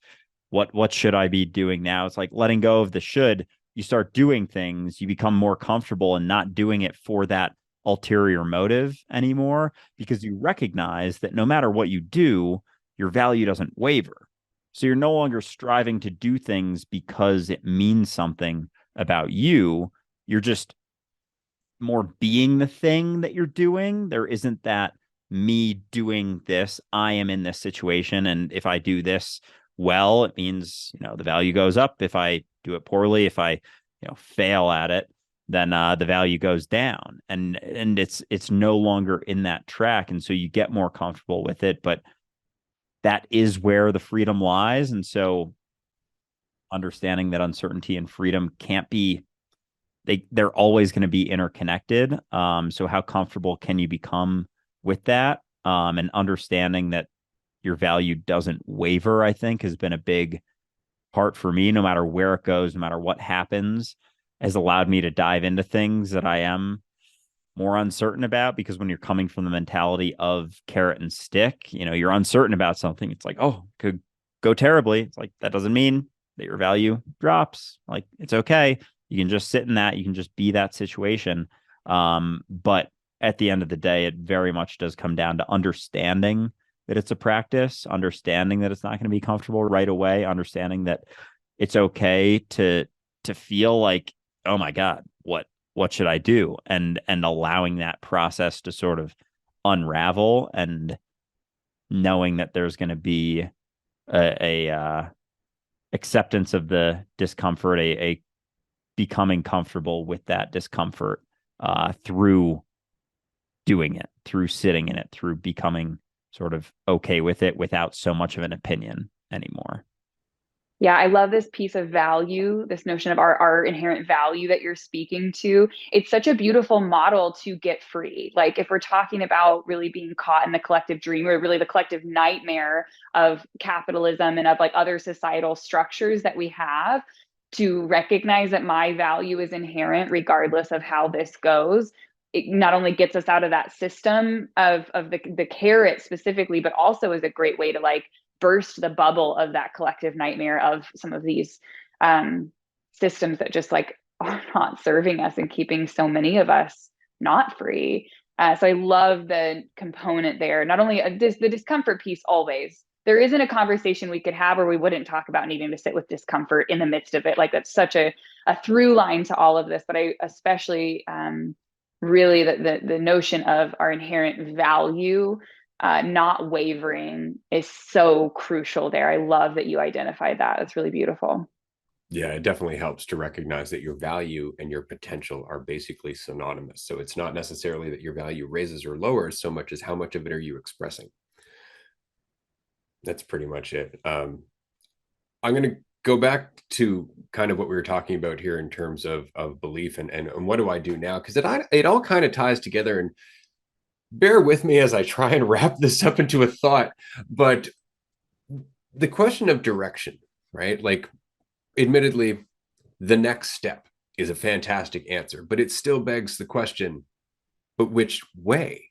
What should I be doing now? It's like letting go of the should. You start doing things, you become more comfortable and not doing it for that ulterior motive anymore, because you recognize that no matter what you do, your value doesn't waver. So you're no longer striving to do things because it means something about you. You're just more being the thing that you're doing. There isn't that me doing this. I am in this situation. And if I do this well, it means, the value goes up. If I do it poorly, if I, fail at it, then the value goes down. And it's no longer in that track. And so you get more comfortable with it. But that is where the freedom lies. And so understanding that uncertainty and freedom can't be, they're always going to be interconnected. So how comfortable can you become with that? And understanding that your value doesn't waver, I think, has been a big part for me. No matter where it goes, no matter what happens, has allowed me to dive into things that I am more uncertain about, because when you're coming from the mentality of carrot and stick, you're uncertain about something. It's like, oh, could go terribly. It's like, that doesn't mean that your value drops. Like, it's okay. You can just sit in that. You can just be that situation. But at the end of the day, it very much does come down to understanding that it's a practice, understanding that it's not going to be comfortable right away, understanding that it's okay to feel like, oh my God, what should I do? And allowing that process to sort of unravel, and knowing that there's going to be a acceptance of the discomfort, a becoming comfortable with that discomfort through doing it, through sitting in it, through becoming sort of okay with it without so much of an opinion anymore. Yeah, I love this piece of value, this notion of our inherent value that you're speaking to. It's such a beautiful model to get free. Like, if we're talking about really being caught in the collective dream, or really the collective nightmare of capitalism and of like other societal structures that we have, to recognize that my value is inherent regardless of how this goes. It not only gets us out of that system of the carrot specifically, but also is a great way to like burst the bubble of that collective nightmare of some of these systems that just like are not serving us and keeping so many of us not free. So I love the component there. Not only the discomfort piece always. There isn't a conversation we could have where we wouldn't talk about needing to sit with discomfort in the midst of it. Like, that's such a through line to all of this. But I especially really the notion of our inherent value not wavering is so crucial there. I love that you identified that. It's really beautiful. Yeah, it definitely helps to recognize that your value and your potential are basically synonymous. So it's not necessarily that your value raises or lowers so much as how much of it are you expressing. That's pretty much it. I'm going to go back to kind of what we were talking about here in terms of belief and what do I do now? Because it all kind of ties together, and bear with me as I try and wrap this up into a thought. But the question of direction, right? Like, admittedly, the next step is a fantastic answer, but it still begs the question, but which way?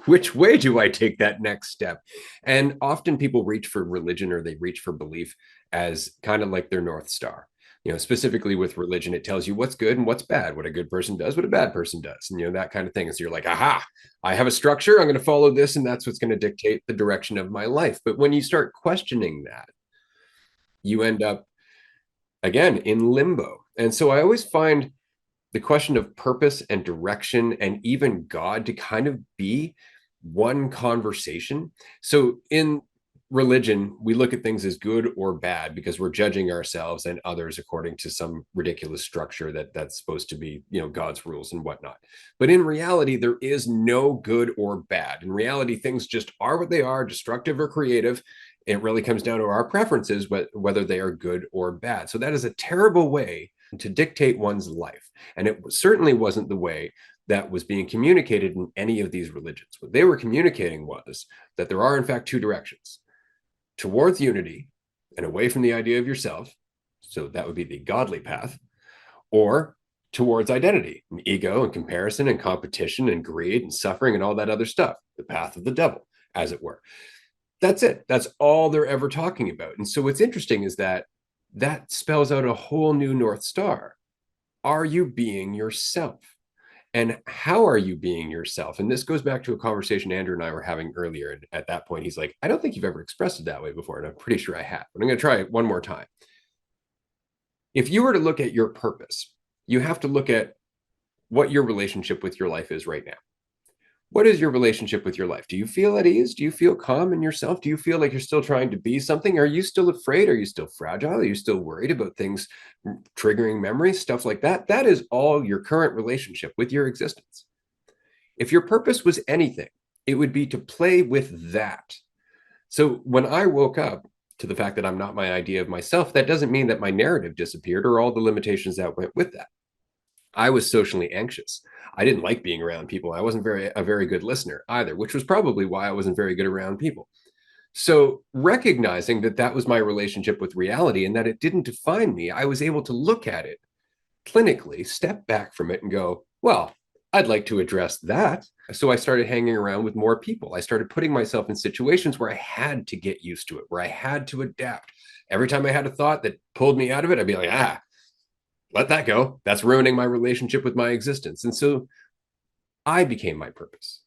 Which way do I take that next step? And often people reach for religion, or they reach for belief as kind of like their North Star. Specifically with religion, it tells you what's good and what's bad, what a good person does, what a bad person does, and that kind of thing. So you're like, aha, I have a structure, I'm going to follow this, and that's what's going to dictate the direction of my life. But when you start questioning that, you end up, again, in limbo. And so I always find the question of purpose and direction and even God to kind of be one conversation. So in religion, we look at things as good or bad because we're judging ourselves and others according to some ridiculous structure that's supposed to be, God's rules and whatnot. But in reality, there is no good or bad. In reality, things just are what they are, destructive or creative. It really comes down to our preferences, whether they are good or bad. So that is a terrible way to dictate one's life. And it certainly wasn't the way that was being communicated in any of these religions. What they were communicating was that there are, in fact, two directions: towards unity and away from the idea of yourself. So that would be the godly path, or towards identity and ego and comparison and competition and greed and suffering and all that other stuff, the path of the devil, as it were. That's it. That's all they're ever talking about. And so what's interesting is that spells out a whole new North Star. Are you being yourself? And how are you being yourself? And this goes back to a conversation Andrew and I were having earlier. And at that point, he's like, I don't think you've ever expressed it that way before. And I'm pretty sure I have, but I'm going to try it one more time. If you were to look at your purpose, you have to look at what your relationship with your life is right now. What is your relationship with your life? Do you feel at ease? Do you feel calm in yourself? Do you feel like you're still trying to be something? Are you still afraid? Are you still fragile? Are you still worried about things triggering memories, stuff like that? That is all your current relationship with your existence. If your purpose was anything, it would be to play with that. So when I woke up to the fact that I'm not my idea of myself, that doesn't mean that my narrative disappeared or all the limitations that went with that. I was socially anxious. I didn't like being around people. I wasn't a very good listener either, which was probably why I wasn't very good around people. So recognizing that that was my relationship with reality and that it didn't define me, I was able to look at it clinically, step back from it and go, well, I'd like to address that. So I started hanging around with more people. I started putting myself in situations where I had to get used to it, where I had to adapt. Every time I had a thought that pulled me out of it, I'd be like, let that go. That's ruining my relationship with my existence. And so I became my purpose.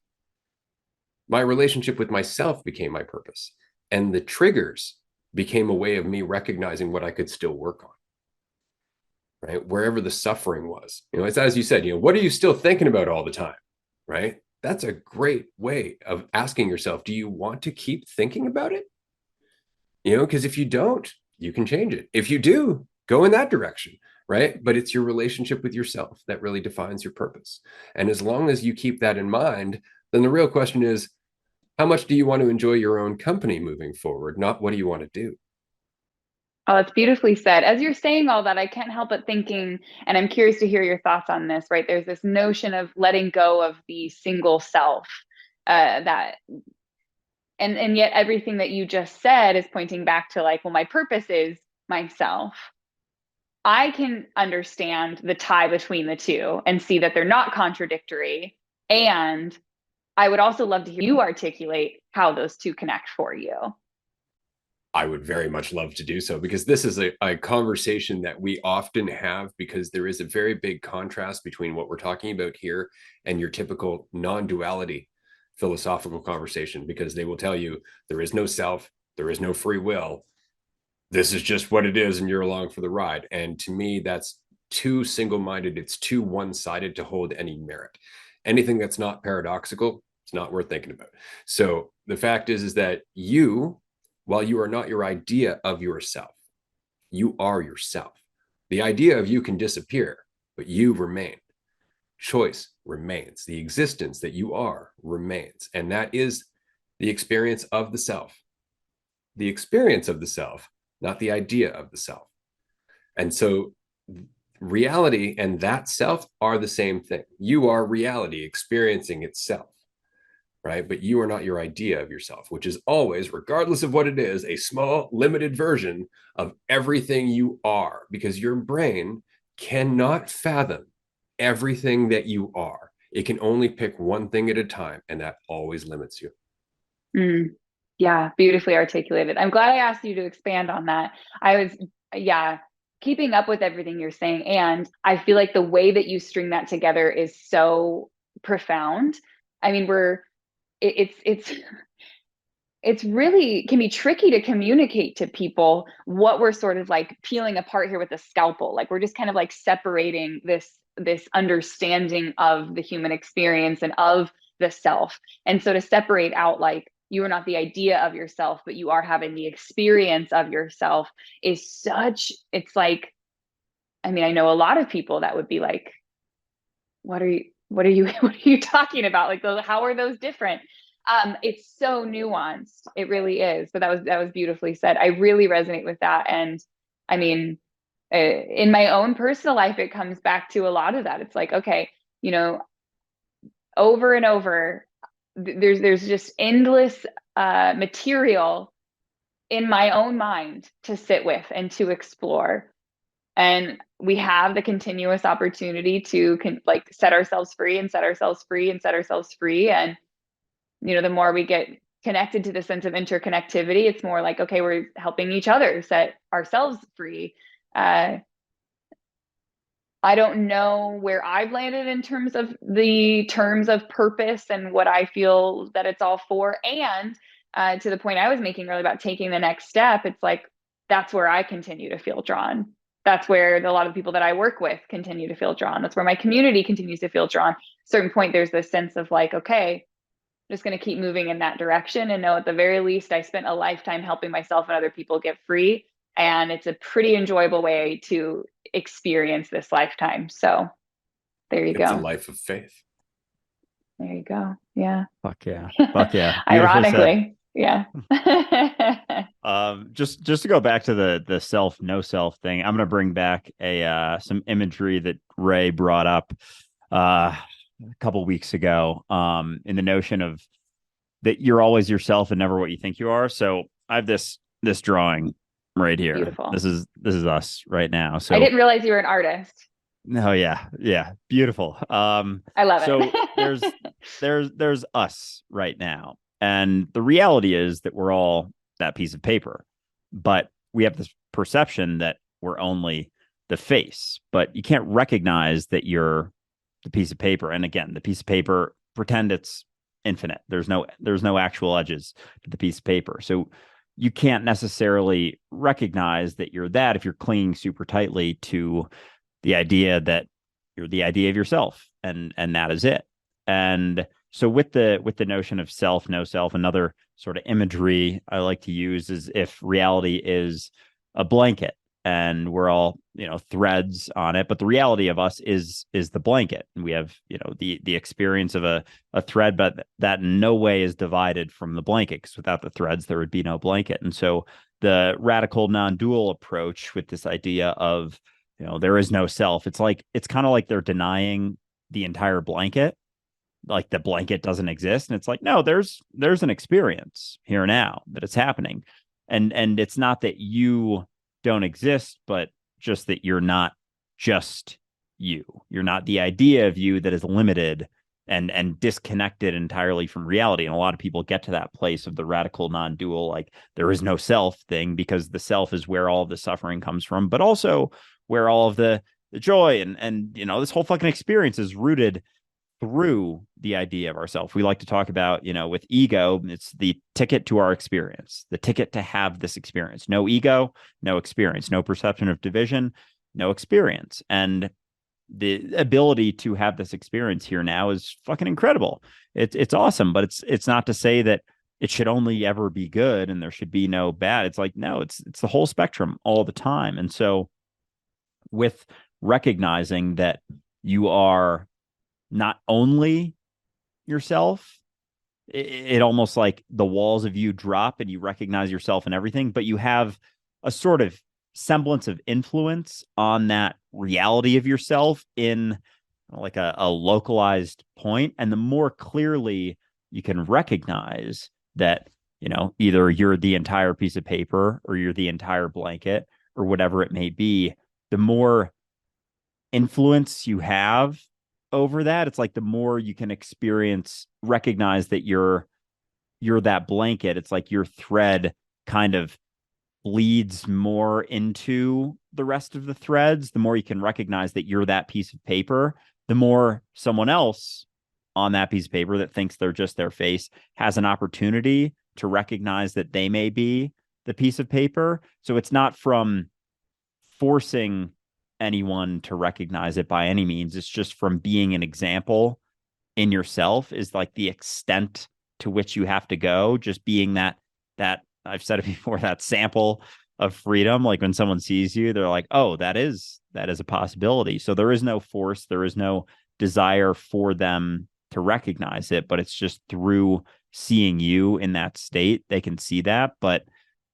My relationship with myself became my purpose. And the triggers became a way of me recognizing what I could still work on, right? Wherever the suffering was. It's as you said, what are you still thinking about all the time, right? That's a great way of asking yourself, do you want to keep thinking about it? Because if you don't, you can change it. If you do, go in that direction, right? But it's your relationship with yourself that really defines your purpose. And as long as you keep that in mind, then the real question is, how much do you want to enjoy your own company moving forward? Not what do you want to do? Oh, it's beautifully said. As you're saying all that, I can't help but thinking, and I'm curious to hear your thoughts on this, right? There's this notion of letting go of the single self, that, and yet everything that you just said is pointing back to like, well, my purpose is myself. I can understand the tie between the two and see that they're not contradictory. And I would also love to hear you articulate how those two connect for you. I would very much love to do so, because this is a conversation that we often have, because there is a very big contrast between what we're talking about here and your typical non-duality philosophical conversation, because they will tell you there is no self, there is no free will. This is just what it is, and you're along for the ride. And to me, that's too single-minded. It's too one-sided to hold any merit. Anything that's not paradoxical, it's not worth thinking about. So the fact is that you, while you are not your idea of yourself, you are yourself. The idea of you can disappear, but you remain. Choice remains. The existence that you are remains. And that is the experience of the self. The experience of the self, not the idea of the self. And so reality and that self are the same thing. You are reality experiencing itself, right? But you are not your idea of yourself, which is always, regardless of what it is, a small, limited version of everything you are, because your brain cannot fathom everything that you are. It can only pick one thing at a time, and that always limits you. Yeah, beautifully articulated. I'm glad I asked you to expand on that. I was, yeah, keeping up with everything you're saying. And I feel like the way that you string that together is so profound. I mean, it's it's really can be tricky to communicate to people what we're sort of like peeling apart here with a scalpel. Like we're just kind of like separating this understanding of the human experience and of the self. And so to separate out like you are not the idea of yourself, but you are having the experience of yourself is such, it's like, I mean, I know a lot of people that would be like, what are you, what are you, what are you talking about? Like those, how are those different? It's so nuanced. It really is. But that was beautifully said. I really resonate with that. And I mean, in my own personal life, it comes back to a lot of that. It's like, okay, over and over, there's just endless material in my own mind to sit with and to explore. And we have the continuous opportunity to like set ourselves free and set ourselves free and set ourselves free. And the more we get connected to the sense of interconnectivity, it's more like, okay, we're helping each other set ourselves free. I I don't know where I've landed in terms of the terms of purpose and what I feel that it's all for. And to the point I was making earlier about taking the next step, it's like, that's where I continue to feel drawn. That's where a lot of the people that I work with continue to feel drawn. That's where my community continues to feel drawn. At a certain point, there's this sense of like, okay, I'm just going to keep moving in that direction and know at the very least, I spent a lifetime helping myself and other people get free. And it's a pretty enjoyable way to experience this lifetime. So there you It's a go. life of faith. There you go. Yeah. Fuck yeah. Fuck yeah. Beautifully said. Ironically. Yeah. Just to go back to the self, no self thing, I'm gonna bring back some imagery that Ray brought up a couple weeks ago, in the notion of that you're always yourself and never what you think you are. So I have this drawing right here. Beautiful. This is us right now. So I didn't realize you were an artist. oh yeah, beautiful. I love so it. there's us right now, and the reality is that we're all that piece of paper, but we have this perception that we're only the face, but you can't recognize that you're the piece of paper. And again, the piece of paper, pretend it's infinite. There's no actual edges to the piece of paper, so you can't necessarily recognize that you're that if you're clinging super tightly to the idea that you're the idea of yourself, and that is it. And so with the notion of self, no self, another sort of imagery I like to use is if reality is a blanket and we're all, threads on it, but the reality of us is the blanket, and we have, the experience of a thread, but that in no way is divided from the blanket, because without the threads there would be no blanket. And so the radical non-dual approach with this idea of, there is no self, it's kind of like they're denying the entire blanket, like the blanket doesn't exist. And it's like, no, there's an experience here now that it's happening, and it's not that you don't exist, but just that you're not just you. You're not the idea of you that is limited and disconnected entirely from reality. And a lot of people get to that place of the radical non-dual, like there is no self thing, because the self is where all of the suffering comes from, but also where all of the joy and this whole fucking experience is rooted through the idea of ourself. We like to talk about, with ego, it's the ticket to our experience, the ticket to have this experience. No ego, no experience, no perception of division, no experience. And the ability to have this experience here now is fucking incredible. It's awesome, but it's not to say that it should only ever be good and there should be no bad. It's like, no, it's the whole spectrum all the time. And so with recognizing that you are not only yourself, it almost like the walls of you drop and you recognize yourself and everything, but you have a sort of semblance of influence on that reality of yourself in like a localized point. And the more clearly you can recognize that, either you're the entire piece of paper or you're the entire blanket or whatever it may be, the more influence you have over that, it's like the more you can recognize that you're that blanket. It's like your thread kind of bleeds more into the rest of the threads. The more you can recognize that you're that piece of paper, the more someone else on that piece of paper that thinks they're just their face has an opportunity to recognize that they may be the piece of paper. So it's not from forcing anyone to recognize it by any means. It's just from being an example in yourself is like the extent to which you have to go. Just being that I've said it before, that sample of freedom. Like when someone sees you, they're like, oh, that is a possibility. So there is no force, there is no desire for them to recognize it, but it's just through seeing you in that state, they can see that. But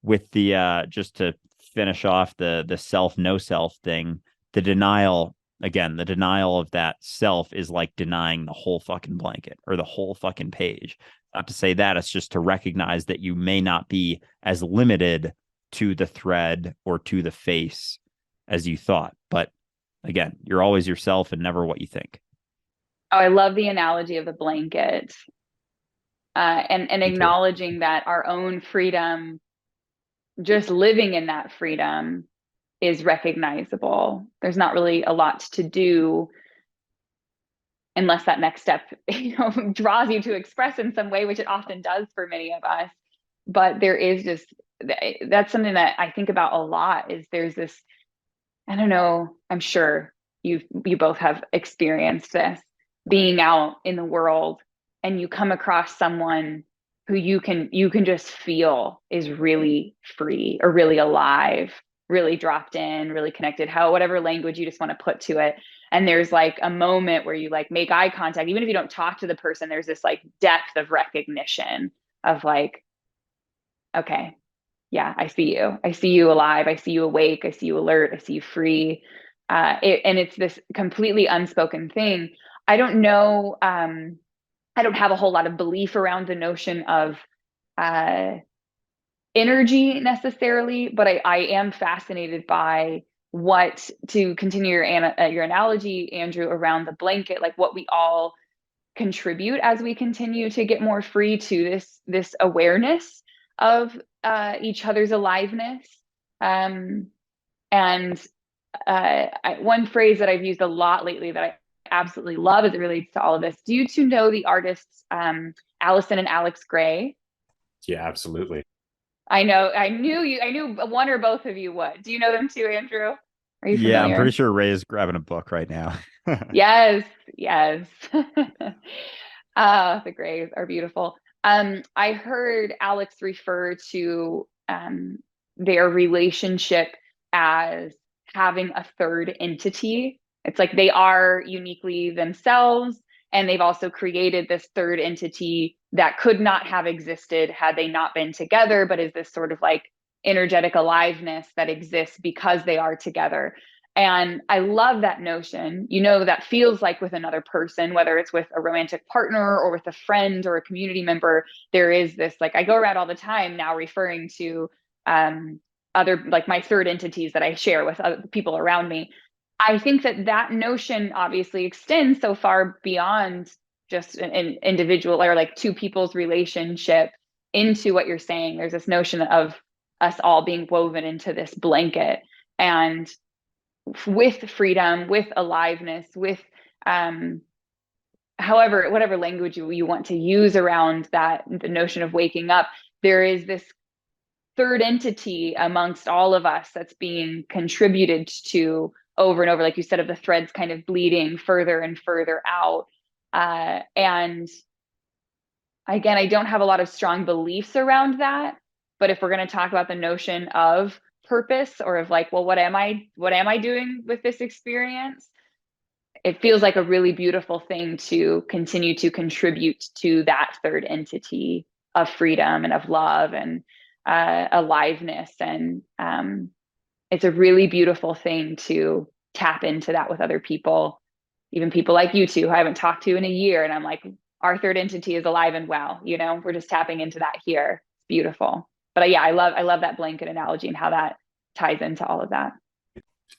with the just to finish off the self, no self thing, the denial of that self is like denying the whole fucking blanket or the whole fucking page. Not to say that, it's just to recognize that you may not be as limited to the thread or to the face as you thought. But again, you're always yourself and never what you think. Oh, I love the analogy of the blanket, and acknowledging that our own freedom, just living in that freedom, is recognizable. There's not really a lot to do unless that next step, draws you to express in some way, which it often does for many of us. But there is just, that's something that I think about a lot, is there's this, I don't know, I'm sure you both have experienced this, being out in the world and you come across someone who you can just feel is really free or really alive, really dropped in, really connected, whatever language you just want to put to it. And there's like a moment where you like make eye contact, even if you don't talk to the person, there's this like depth of recognition of like, okay, yeah, I see you. I see you alive. I see you awake. I see you alert. I see you free. And it's this completely unspoken thing. I don't know. I don't have a whole lot of belief around the notion of uh, energy necessarily, but I am fascinated by what, to continue your analogy, Andrew, around the blanket, like what we all contribute as we continue to get more free to this awareness of each other's aliveness. And one phrase that I've used a lot lately that I absolutely love as it relates to all of this. Do you two know the artists Allison and Alex Gray? Yeah, absolutely. I knew one or both of you would. Do you know them too, Andrew? Are you Yeah, I'm familiar? pretty sure Ray's grabbing a book right now. Yes, yes. The Grays are beautiful. I heard Alex refer to their relationship as having a third entity. It's like they are uniquely themselves, and they've also created this third entity that could not have existed had they not been together, but is this sort of like energetic aliveness that exists because they are together. And I love that notion, that feels like with another person, whether it's with a romantic partner or with a friend or a community member, there is this, like, I go around all the time now referring to other, like my third entities that I share with other people around me. I think that notion obviously extends so far beyond just an individual or like two people's relationship into what you're saying. There's this notion of us all being woven into this blanket, and with freedom, with aliveness, with whatever language you want to use around that, the notion of waking up, there is this third entity amongst all of us that's being contributed to over and over, like you said, of the threads kind of bleeding further and further out. And again, I don't have a lot of strong beliefs around that, but if we're going to talk about the notion of purpose, or of like, well, what am I doing with this experience? It feels like a really beautiful thing to continue to contribute to that third entity of freedom and of love and aliveness. And it's a really beautiful thing to tap into that with other people, even people like you two who I haven't talked to in a year. And I'm like, our third entity is alive and well, we're just tapping into that here. It's beautiful. But yeah, I love that blanket analogy and how that ties into all of that.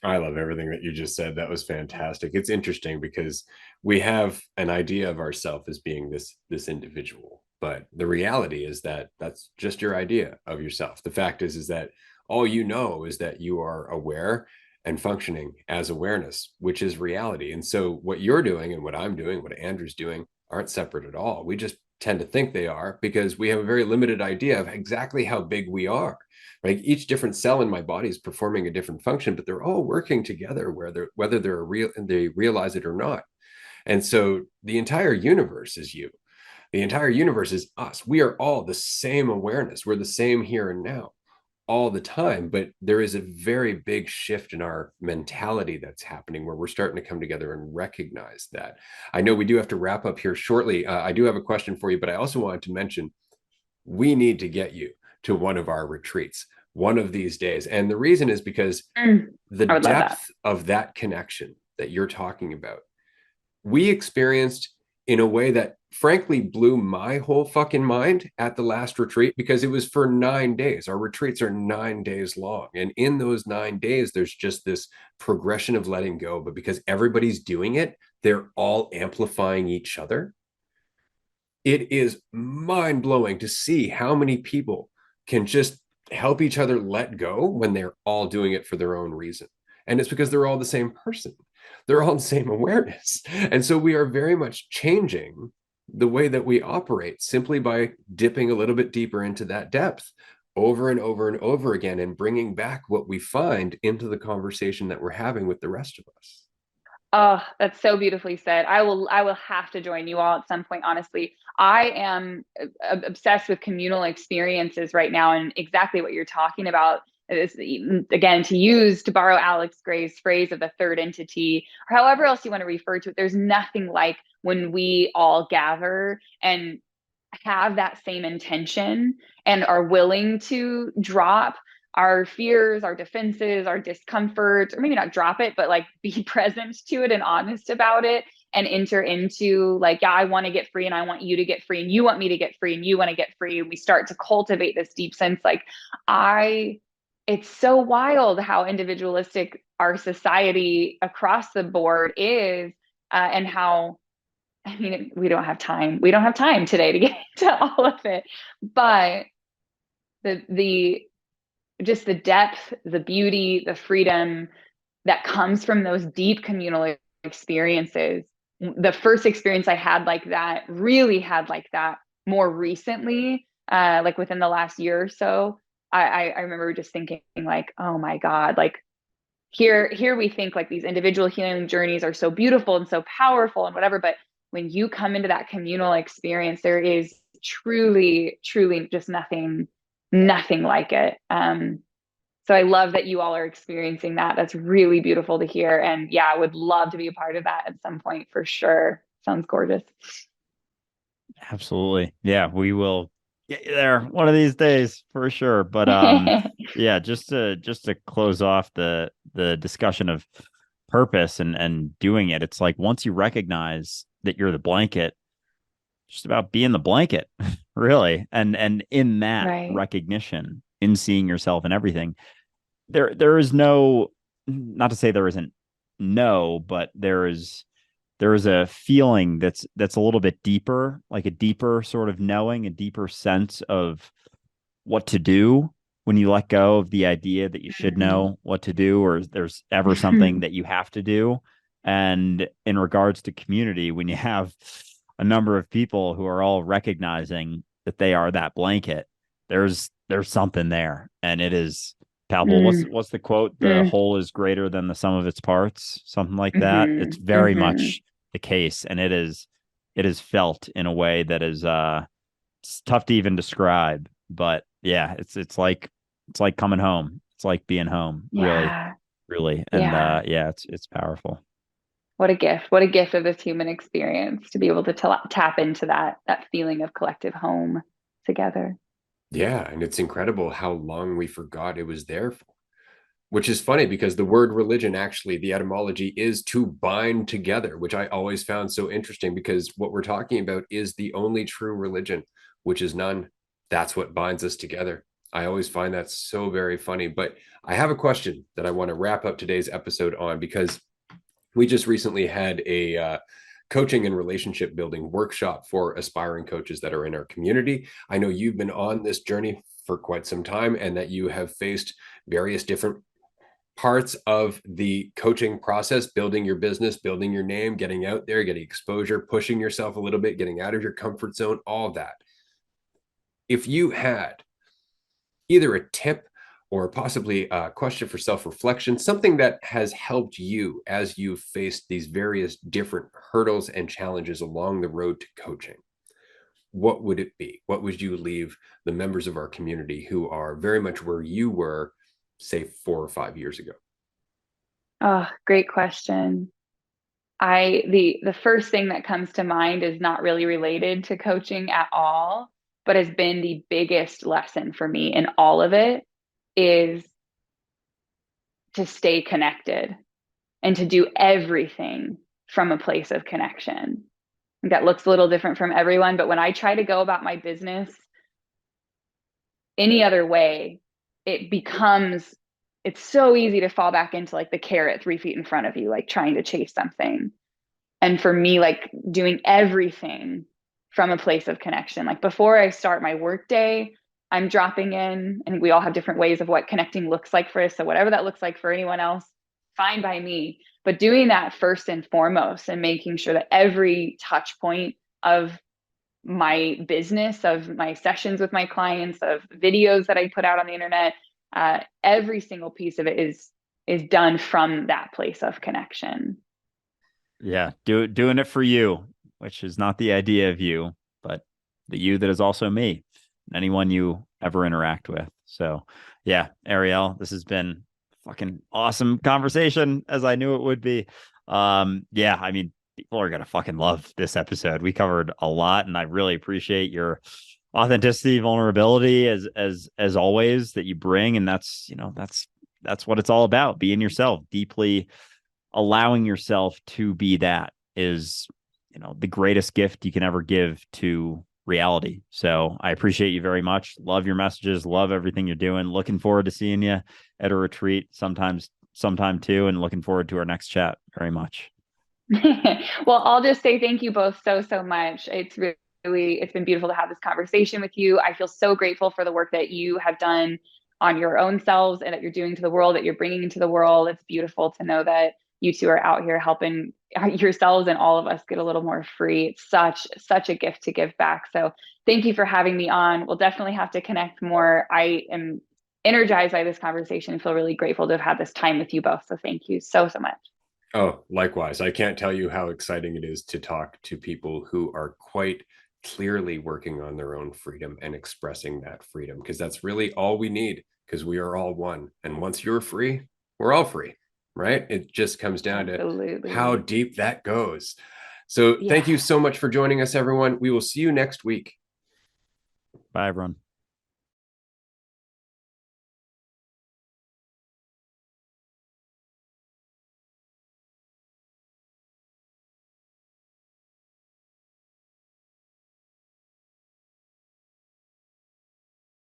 I love everything that you just said. That was fantastic. It's interesting because we have an idea of ourselves as being this individual, but the reality is that that's just your idea of yourself. The fact is that all you know is that you are aware and functioning as awareness, which is reality. And so what you're doing and what I'm doing, what Andrew's doing, aren't separate at all. We just tend to think they are because we have a very limited idea of exactly how big we are. Right? Each different cell in my body is performing a different function, but they're all working together, whether they realize it or not. And so the entire universe is you. The entire universe is us. We are all the same awareness. We're the same here and now all the time, but there is a very big shift in our mentality that's happening where we're starting to come together and recognize that. I know we do have to wrap up here shortly. I do have a question for you, but I also wanted to mention we need to get you to one of our retreats one of these days. And the reason is because the depth of that connection that you're talking about, we experienced in a way that frankly blew my whole fucking mind at the last retreat, because it was for 9 days. Our retreats are 9 days long. And in those 9 days, there's just this progression of letting go. But because everybody's doing it, they're all amplifying each other. It is mind blowing to see how many people can just help each other let go when they're all doing it for their own reason. And it's because they're all the same person. They're all the same awareness. And so we are very much changing the way that we operate simply by dipping a little bit deeper into that depth over and over and over again, and bringing back what we find into the conversation that we're having with the rest of us. Oh, that's so beautifully said. I will have to join you all at some point, honestly. I am obsessed with communal experiences right now, and exactly what you're talking about is, again, to borrow Alex Gray's phrase of the third entity, or however else you want to refer to it, there's nothing like when we all gather and have that same intention and are willing to drop our fears, our defenses, our discomfort, or maybe not drop it, but like be present to it and honest about it, and enter into like, yeah, I want to get free and I want you to get free and you want me to get free and you want to get free. And we start to cultivate this deep sense. It's so wild how individualistic our society across the board is, and how, I mean, we don't have time. We don't have time today to get into all of it, but the just the depth, the beauty, the freedom that comes from those deep communal experiences. The first experience I had like that, really had like that more recently, like within the last year or so. I remember just thinking like, oh my God, like here we think like these individual healing journeys are so beautiful and so powerful and whatever, but when you come into that communal experience, there is truly, truly just nothing like it. So I love that you all are experiencing that. That's really beautiful to hear. And yeah, I would love to be a part of that at some point for sure. Sounds gorgeous. Absolutely. Yeah, we will get you there one of these days for sure. But yeah, just to close off the discussion of purpose and doing it, it's like once you recognize that you're the blanket, just about being the blanket, really. And in that Right. recognition, in seeing yourself and everything, there is no, not to say there isn't no, but there is a feeling that's a little bit deeper, like a deeper sort of knowing, a deeper sense of what to do when you let go of the idea that you should know what to do, or there's ever something that you have to do. And in regards to community, when you have a number of people who are all recognizing that they are that blanket, there's something there, and it is palpable. What's the quote? The whole is greater than the sum of its parts, something like that. It's very much the case, and it is felt in a way that is it's tough to even describe. But yeah, it's like coming home. It's like being home, really, Yeah. really. And Yeah. yeah, it's powerful. What a gift. What a gift of this human experience to be able to tap into that feeling of collective home together. Yeah, and it's incredible how long we forgot it was there for. Which is funny because the word religion, actually, the etymology is to bind together, which I always found so interesting, because what we're talking about is the only true religion, which is none. That's what binds us together. I always find that so very funny. But I have a question that I want to wrap up today's episode on, because we just recently had a coaching and relationship building workshop for aspiring coaches that are in our community. I know you've been on this journey for quite some time, and that you have faced various different parts of the coaching process, building your business, building your name, getting out there, getting exposure, pushing yourself a little bit, getting out of your comfort zone, all of that. If you had either a tip or possibly a question for self-reflection, something that has helped you as you've faced these various different hurdles and challenges along the road to coaching, what would it be? What would you leave the members of our community who are very much where you were, say, 4 or 5 years ago? Oh, great question. The first thing that comes to mind is not really related to coaching at all, but has been the biggest lesson for me in all of it, is to stay connected and to do everything from a place of connection. That looks a little different from everyone, but when I try to go about my business any other way, it's so easy to fall back into like the carrot 3 feet in front of you, like trying to chase something. And for me, like doing everything from a place of connection. Like before I start my work day, I'm dropping in, and we all have different ways of what connecting looks like for us. So whatever that looks like for anyone else, fine by me. But doing that first and foremost, and making sure that every touch point of my business, of my sessions with my clients, of videos that I put out on the internet, every single piece of it is done from that place of connection. Yeah, doing it for you, which is not the idea of you, but the you that is also me, and anyone you ever interact with. So, yeah, Ariel, this has been fucking awesome conversation, as I knew it would be. Yeah, I mean, people are gonna fucking love this episode. We covered a lot, and I really appreciate your authenticity, vulnerability, as always, that you bring, and that's what it's all about. Being yourself, deeply allowing yourself to be that is, the greatest gift you can ever give to reality. So I appreciate you very much. Love your messages. Love everything you're doing. Looking forward to seeing you at a retreat sometime too. And looking forward to our next chat very much. Well, I'll just say thank you both so much. It's been beautiful to have this conversation with you. I feel so grateful for the work that you have done on your own selves and that you're doing to the world, that you're bringing into the world. It's beautiful to know that you two are out here helping yourselves and all of us get a little more free. It's such a gift to give back. So thank you for having me on. We'll definitely have to connect more. I am energized by this conversation and feel really grateful to have had this time with you both. So thank you so much. Oh, likewise. I can't tell you how exciting it is to talk to people who are quite clearly working on their own freedom and expressing that freedom, because that's really all we need, because we are all one. And once you're free, we're all free, right? It just comes down to how deep that goes. So thank you so much for joining us, everyone. We will see you next week. Bye, everyone.